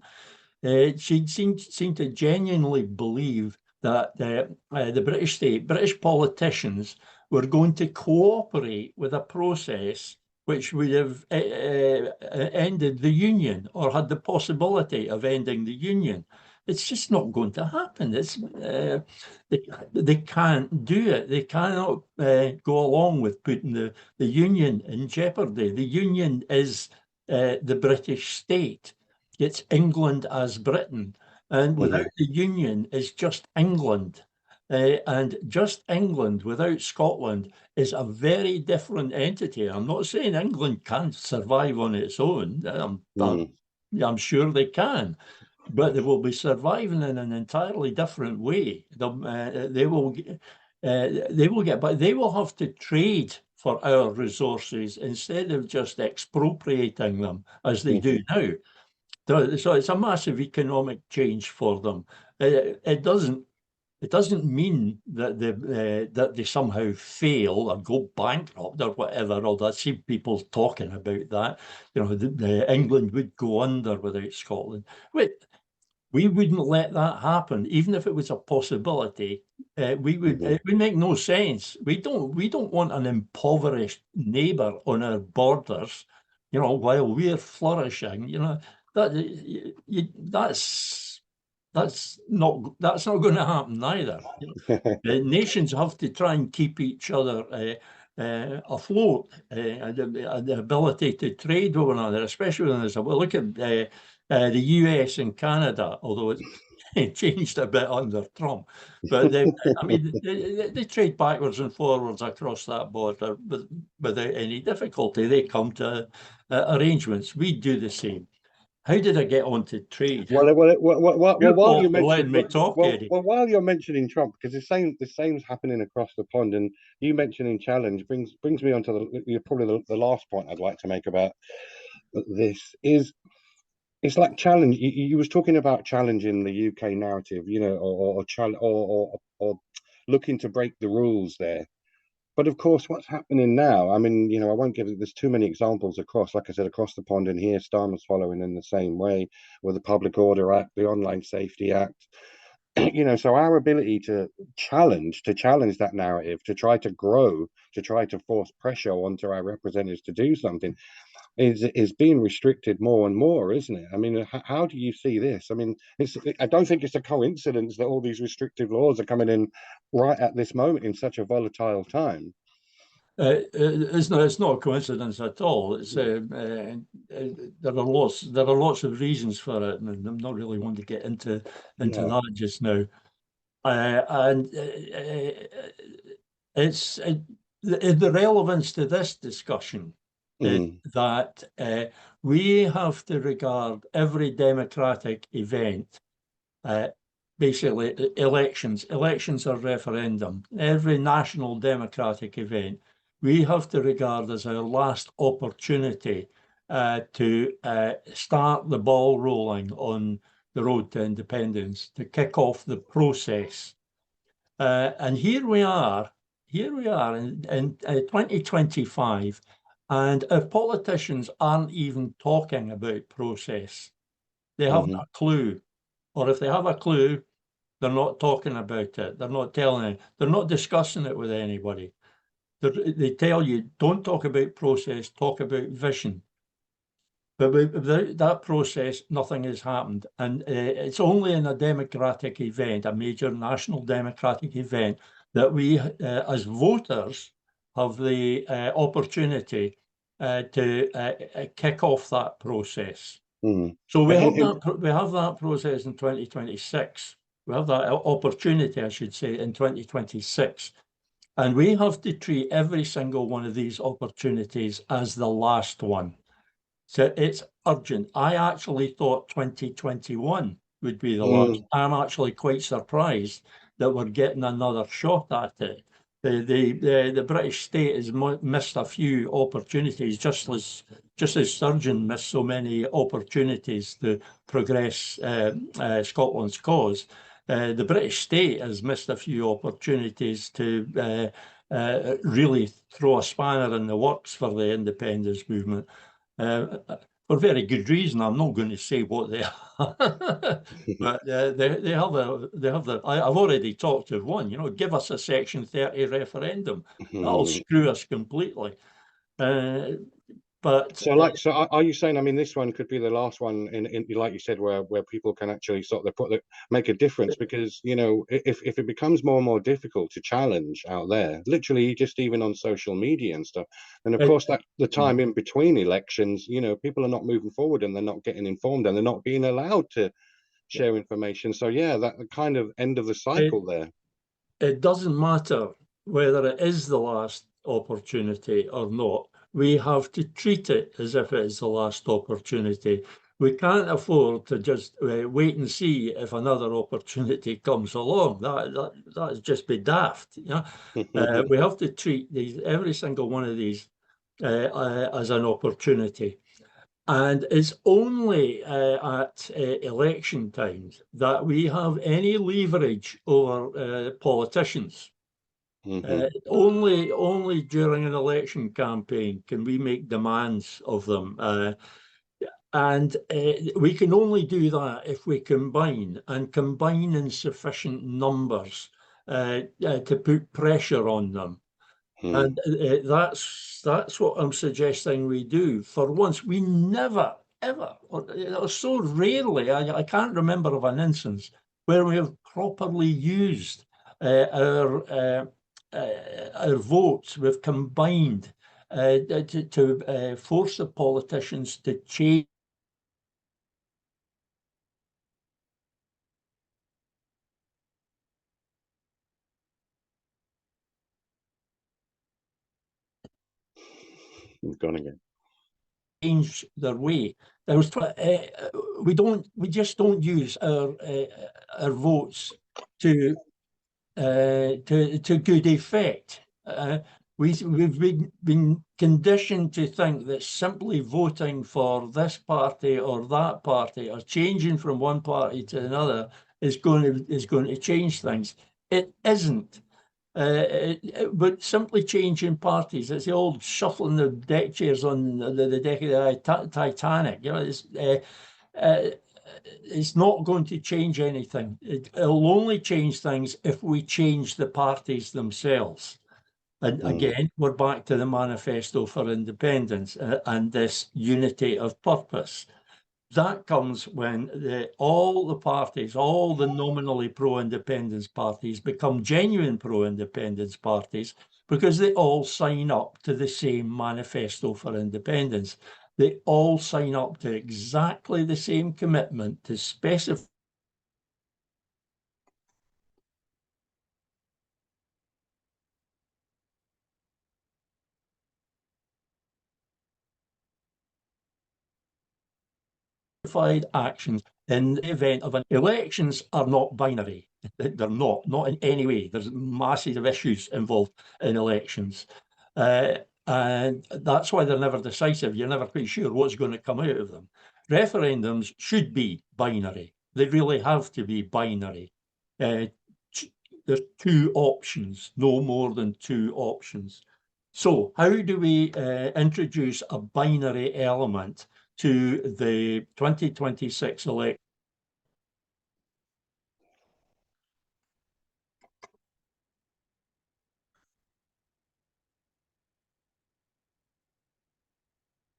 [SPEAKER 2] she seemed to genuinely believe that the British state, British politicians were going to cooperate with a process which would have ended the Union or had the possibility of ending the Union. It's just not going to happen. It's they can't do it. They cannot go along with putting the Union in jeopardy. The Union is the British state. It's England as Britain. And without the Union, it's just England. And just England without Scotland is a very different entity. I'm not saying England can't survive on its own. I'm sure they can. But they will be surviving in an entirely different way. They will get, but they will have to trade for our resources instead of just expropriating them as they do now. So it's a massive economic change for them. It doesn't mean that they somehow fail or go bankrupt or whatever. Although I see people talking about that. You know, England would go under without Scotland. We wouldn't let that happen, even if it was a possibility. We would. It would make no sense. We don't want an impoverished neighbour on our borders. You know, while we're flourishing. You know that's not going to happen either. Nations have to try and keep each other afloat, the ability to trade with one another, especially when there's look at the US and Canada, although it changed a bit under Trump. But they trade backwards and forwards across that border without any difficulty. They come to arrangements. We do the same. How did I get onto trade?
[SPEAKER 1] While you're mentioning Trump, because the same's happening across the pond, and you mentioning challenge brings me onto probably the last point I'd like to make about this is it's like challenge. You was talking about challenging the UK narrative, you know, or looking to break the rules there. But of course, what's happening now, I mean, you know, I won't give it, there's too many examples across, like I said, across the pond, and here Starmer's following in the same way with the Public Order Act, the Online Safety Act. You know, so our ability to challenge that narrative, to try to grow, to try to force pressure onto our representatives to do something is being restricted more and more, isn't it? I mean, how do you see this? I mean, I don't think it's a coincidence that all these restrictive laws are coming in right at this moment in such a volatile time.
[SPEAKER 2] It's not a coincidence at all. It's there are lots of reasons for it, and I'm not really wanting to get into that just now. And it's the relevance to this discussion is that we have to regard every democratic event, basically elections or referendum, every national democratic event, we have to regard as our last opportunity to start the ball rolling on the road to independence, to kick off the process. And here we are in 2025, and our politicians aren't even talking about process. They haven't a clue. or if they have a clue, they're not talking about it. They're not telling it. They're not discussing it with anybody. They tell you, don't talk about process, talk about vision. But without that process, nothing has happened. And it's only in a democratic event, a major national democratic event, that we, as voters, have the opportunity to kick off that process.
[SPEAKER 1] Mm.
[SPEAKER 2] So we have that process in 2026. We have that opportunity, I should say, in 2026. And we have to treat every single one of these opportunities as the last one. So it's urgent. I actually thought 2021 would be the last. I'm actually quite surprised that we're getting another shot at it. The British state has missed a few opportunities, just as Sturgeon missed so many opportunities to progress Scotland's cause. The British state has missed a few opportunities to really throw a spanner in the works for the independence movement. For very good reason. I'm not going to say what they are, but they have the. I've already talked of one. You know, give us a Section 30 referendum. That'll screw us completely. But
[SPEAKER 1] so are you saying? I mean, this one could be the last one in like you said, where people can actually sort of make a difference, because you know, if it becomes more and more difficult to challenge out there, literally just even on social media and stuff, and of course that the time in between elections, you know, people are not moving forward and they're not getting informed and they're not being allowed to share information. So yeah, that kind of end of the cycle there.
[SPEAKER 2] It doesn't matter whether it is the last opportunity or not. We have to treat it as if it is the last opportunity. We can't afford to just wait and see if another opportunity comes along. That'd just be daft. You know? We have to treat every single one of these as an opportunity. And it's only at election times that we have any leverage over politicians. Only during an election campaign can we make demands of them. And we can only do that if we combine in sufficient numbers to put pressure on them. And that's what I'm suggesting we do. For once, we never, ever, or so rarely, I can't remember of an instance where we have properly used our votes. We've combined to force the politicians to change.
[SPEAKER 1] Gone again.
[SPEAKER 2] Change their way. There was we just don't use our votes to good effect. We've been conditioned to think that simply voting for this party or that party or changing from one party to another is going to change things. It isn't. But simply changing parties, it's the old shuffling the deck chairs on the deck of the Titanic. You know, it's not going to change anything. It'll only change things if we change the parties themselves. And again, we're back to the Manifesto for Independence and this unity of purpose. That comes when all the parties, all the nominally pro-independence parties become genuine pro-independence parties because they all sign up to the same Manifesto for Independence. They all sign up to exactly the same commitment to specify actions in the event of an elections are not binary. They're not in any way. There's massive issues involved in elections. And that's why they're never decisive. You're never quite sure what's going to come out of them. Referendums should be binary. They really have to be binary. There's two options, no more than two options. So how do we introduce a binary element to the 2026 election?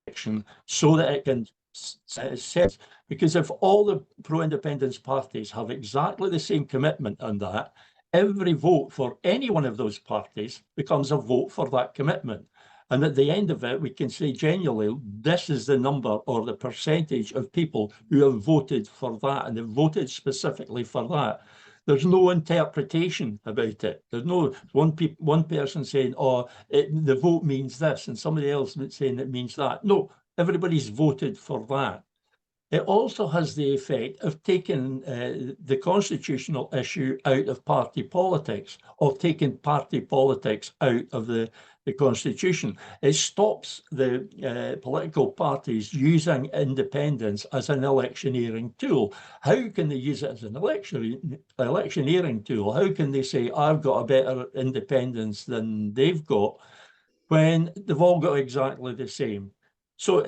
[SPEAKER 2] election so that it can set, because if all the pro-independence parties have exactly the same commitment on that, every vote for any one of those parties becomes a vote for that commitment. And at the end of it, we can say genuinely, this is the number or the percentage of people who have voted for that, and have voted specifically for that. There's no interpretation about it. There's no one person saying, oh, the vote means this, and somebody else saying it means that. No, everybody's voted for that. It also has the effect of taking the constitutional issue out of party politics, or taking party politics out of the constitution. It stops the political parties using independence as an electioneering tool. How can they use it as an electioneering tool? How can they say, I've got a better independence than they've got, when they've all got exactly the same? So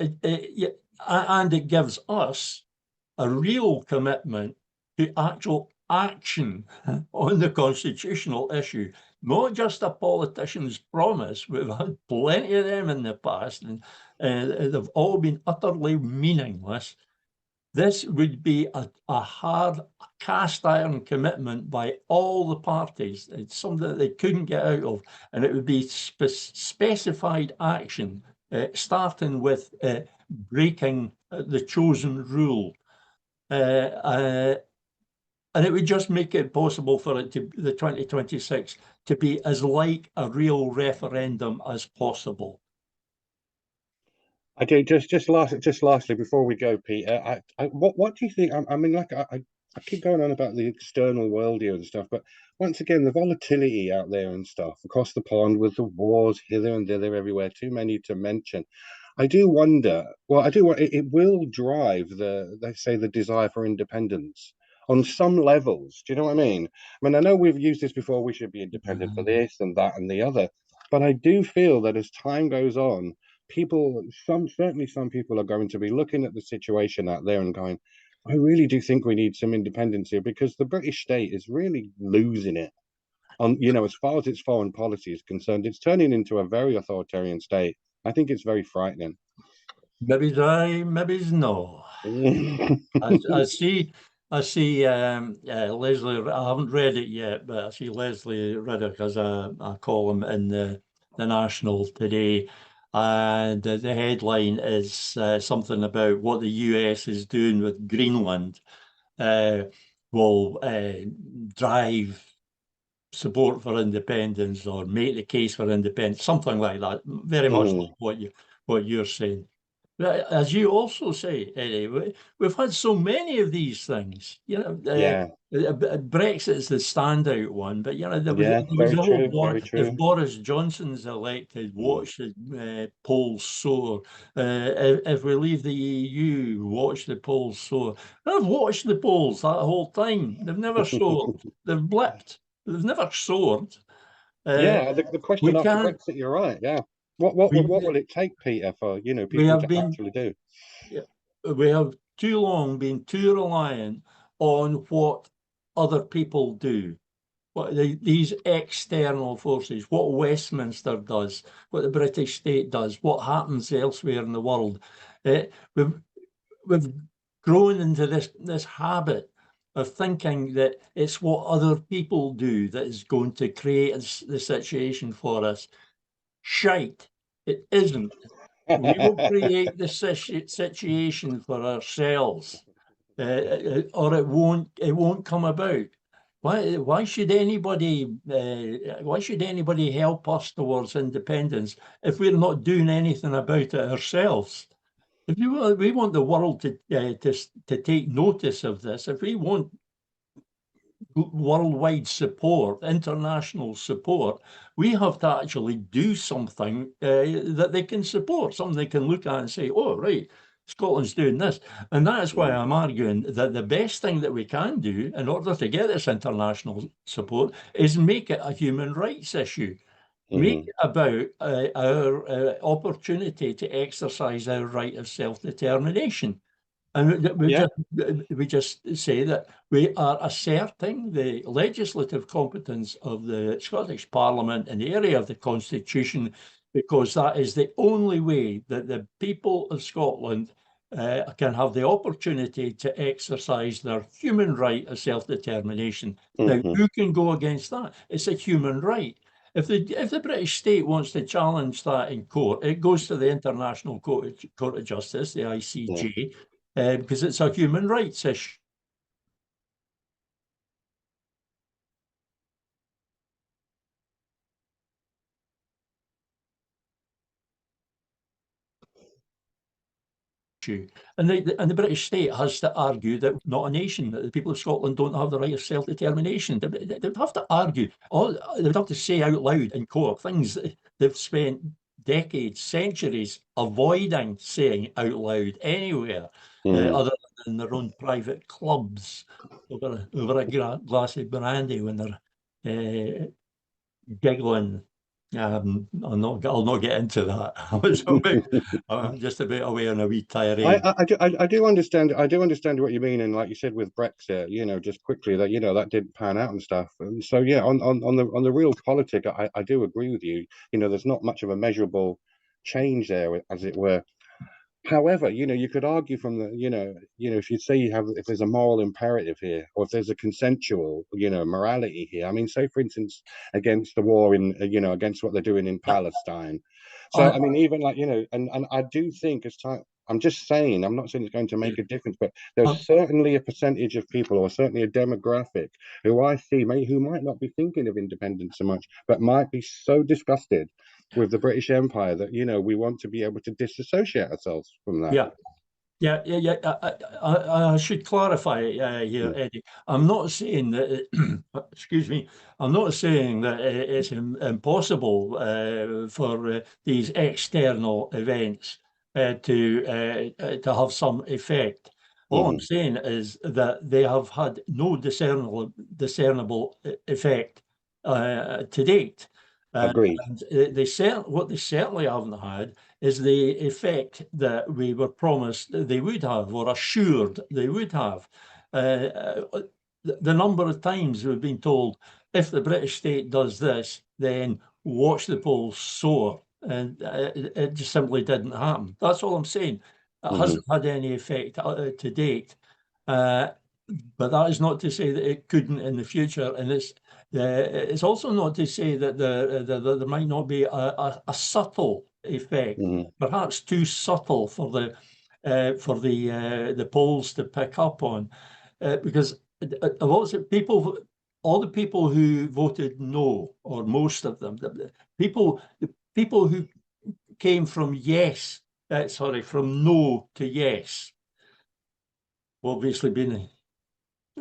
[SPEAKER 2] and it gives us a real commitment to actual action on the constitutional issue, not just a politician's promise. We've had plenty of them in the past, and they've all been utterly meaningless. This would be a hard, cast iron commitment by all the parties. It's something that they couldn't get out of, and it would be specified action, starting with breaking the chosen rule. And it would just make it possible for it to, the 2026, to be as like a real referendum as possible.
[SPEAKER 1] I do just lastly before we go, Peter. What do you think? I mean, like I keep going on about the external world here and stuff, but once again, the volatility out there and stuff across the pond with the wars hither and thither everywhere, too many to mention. I do wonder. Well, I do want it will drive let's say, the desire for independence on some levels. Do you know what I mean? I mean, I know we've used this before. We should be independent for this and that and the other, but I do feel that as time goes on, certainly some people are going to be looking at the situation out there and going, I really do think we need some independence here, because the British state is really losing it on, as far as its foreign policy is concerned. It's turning into a very authoritarian state. I think it's very frightening.
[SPEAKER 2] Maybe I, maybe no. I see Leslie, I haven't read it yet, but I see Leslie Riddoch has a column in the National today, and the headline is something about what the US is doing with Greenland will drive support for independence, or make the case for independence, something like that. Very much like what you're saying. As you also say, Eddie, we've had so many of these things. Brexit is the standout one, but there was a whole lot. If Boris Johnson's elected, watch the polls soar. If we leave the EU, watch the polls soar. I've watched the polls that whole time. They've never soared. They've blipped. They've never soared.
[SPEAKER 1] The question after Brexit, you're right. Yeah. What will it take, Peter, for people to actually do?
[SPEAKER 2] We have too long been too reliant on what other people do, what these external forces, what Westminster does, what the British state does, what happens elsewhere in the world. We've grown into this habit of thinking that it's what other people do that is going to create the situation for us. Shite. It isn't. We will create the situation for ourselves, or it won't come about. Why should anybody help us towards independence if we're not doing anything about it ourselves? If we want the world to take notice of this, if we want worldwide support, international support, we have to actually do something that they can support, something they can look at and say, oh, right, Scotland's doing this. And that is why I'm arguing that the best thing that we can do in order to get this international support is make it a human rights issue. Make it about our opportunity to exercise our right of self-determination. And we just say that we are asserting the legislative competence of the Scottish Parliament in the area of the Constitution because that is the only way that the people of Scotland can have the opportunity to exercise their human right of self-determination. Now, who can go against that? It's a human right. If the British state wants to challenge that in court, it goes to the International Court of Justice, the ICJ, because it's a human rights issue. And the British state has to argue that we're not a nation, that the people of Scotland don't have the right of self-determination. They'd have to argue, they'd have to say out loud in court things that they've spent decades, centuries avoiding saying out loud anywhere, other than their own private clubs over a glass of brandy when they're giggling. I'll not get into that. I'm just about away on a wee tirade.
[SPEAKER 1] I do understand. I do understand what you mean, and like you said with Brexit, just quickly that that didn't pan out and stuff. And so yeah, on the real politic, I do agree with you. There's not much of a measurable change there, as it were. However, you could argue from the, if you say if there's a moral imperative here, or if there's a consensual, morality here. I mean, say for instance, against the war against what they're doing in Palestine. So I mean, even like, and I do think as time, I'm just saying, I'm not saying it's going to make a difference, but there's certainly a percentage of people, or certainly a demographic, who I see who might not be thinking of independence so much, but might be so disgusted with the British Empire that we want to be able to disassociate ourselves from that.
[SPEAKER 2] Yeah. I should clarify here, Eddie. I'm not saying that. Excuse me. I'm not saying that it's impossible for these external events to have some effect. All I'm saying is that they have had no discernible effect to date.
[SPEAKER 1] Agreed.
[SPEAKER 2] And what they certainly haven't had is the effect that we were promised they would have, or assured they would have. The number of times we've been told, if the British state does this, then watch the polls soar. And it just simply didn't happen. That's all I'm saying. It hasn't had any effect to date. But that is not to say that it couldn't in the future. And it's also not to say that there might not be a subtle effect, perhaps too subtle for the polls to pick up on, because a lot of people, all the people who voted no, or most of them, the people who came from from no to yes, obviously been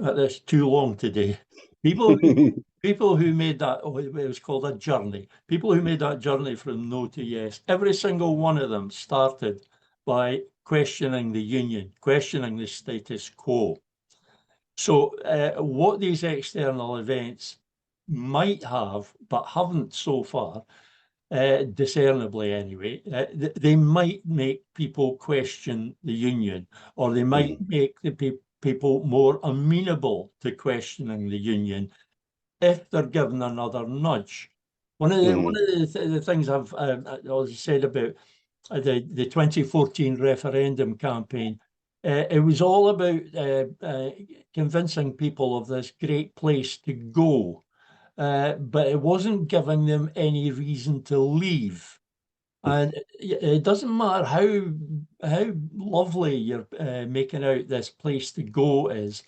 [SPEAKER 2] at this too long today. People who made that, it was called a journey. People who made that journey from no to yes, every single one of them started by questioning the union, questioning the status quo. So what these external events might have, but haven't so far, discernibly anyway, they might make people question the union, or they might make the people more amenable to questioning the union if they're given another nudge. One of the things I've said about the 2014 referendum campaign, it was all about convincing people of this great place to go, but it wasn't giving them any reason to leave. And it doesn't matter how lovely you're making out this place to go is,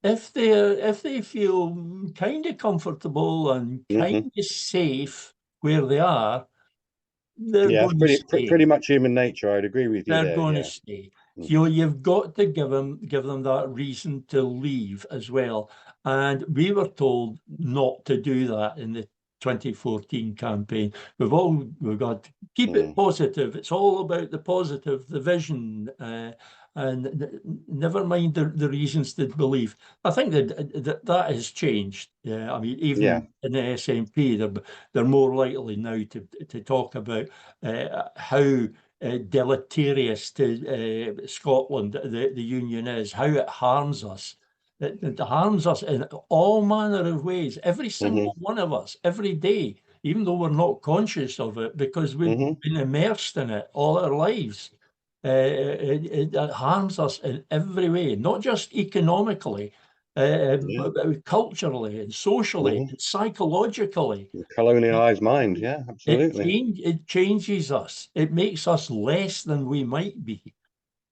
[SPEAKER 2] if they feel kind of comfortable and kind of safe where they are, they're going to stay.
[SPEAKER 1] Pretty much human nature. I'd agree with you.
[SPEAKER 2] They're going to stay. You've got to give them that reason to leave as well. And we were told not to do that in the 2014 campaign. We've got to keep it positive. It's all about the positive, the vision, and never mind the reasons to believe. I think that has changed. I mean, even in the SNP, they're more likely now to talk about how deleterious to Scotland the union is, how it harms us. It harms us in all manner of ways, every single one of us, every day. even though we're not conscious of it, because we've been immersed in it all our lives. It harms us in every way, not just economically, but culturally and socially and psychologically.
[SPEAKER 1] Colonialized mind, yeah, absolutely.
[SPEAKER 2] It changes us. It makes us less than we might be.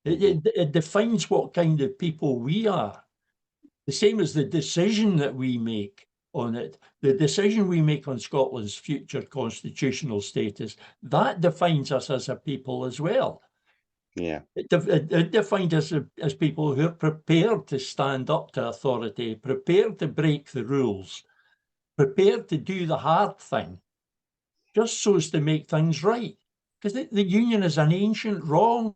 [SPEAKER 2] It defines what kind of people we are. The same as the decision that we make on it, the decision we make on Scotland's future constitutional status, that defines us as a people as well.
[SPEAKER 1] Yeah.
[SPEAKER 2] It defines us as people who are prepared to stand up to authority, prepared to break the rules, prepared to do the hard thing, just so as to make things right. Because the Union is an ancient wrong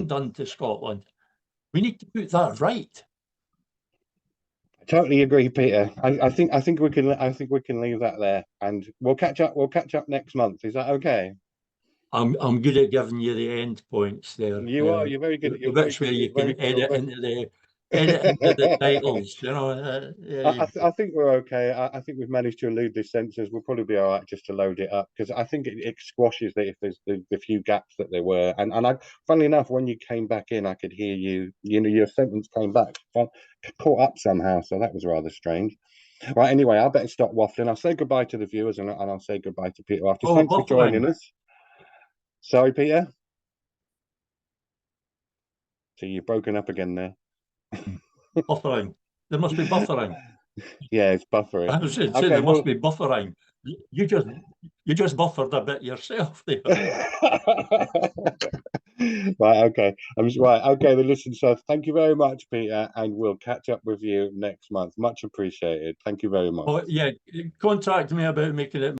[SPEAKER 2] done to Scotland. We need to put that right.
[SPEAKER 1] Totally agree, Peter. I think we can leave that there, and we'll catch up. We'll catch up next month. Is that okay?
[SPEAKER 2] I'm good at giving you the end points there.
[SPEAKER 1] You are. You're very good.
[SPEAKER 2] The bits where you can edit into the titles. You know.
[SPEAKER 1] I think we're okay. I think we've managed to elude this census. We'll probably be all right just to load it up, because I think it squashes if there's the few gaps that there were. And funnily enough, when you came back in, I could hear you. You know, your sentence came back, caught up somehow. So that was rather strange. Right. Anyway, I better stop waffling. I'll say goodbye to the viewers, and I'll say goodbye to Peter after. Thanks for joining us. Sorry, Peter. So you've broken up again there.
[SPEAKER 2] Buffering. There must be buffering.
[SPEAKER 1] Yeah, it's buffering.
[SPEAKER 2] I was saying there must be buffering. You just buffered a bit yourself there.
[SPEAKER 1] Right, okay. Right, okay, listen, so thank you very much, Peter, and we'll catch up with you next month. Much appreciated. Thank you very much.
[SPEAKER 2] Oh, yeah, contact me about making it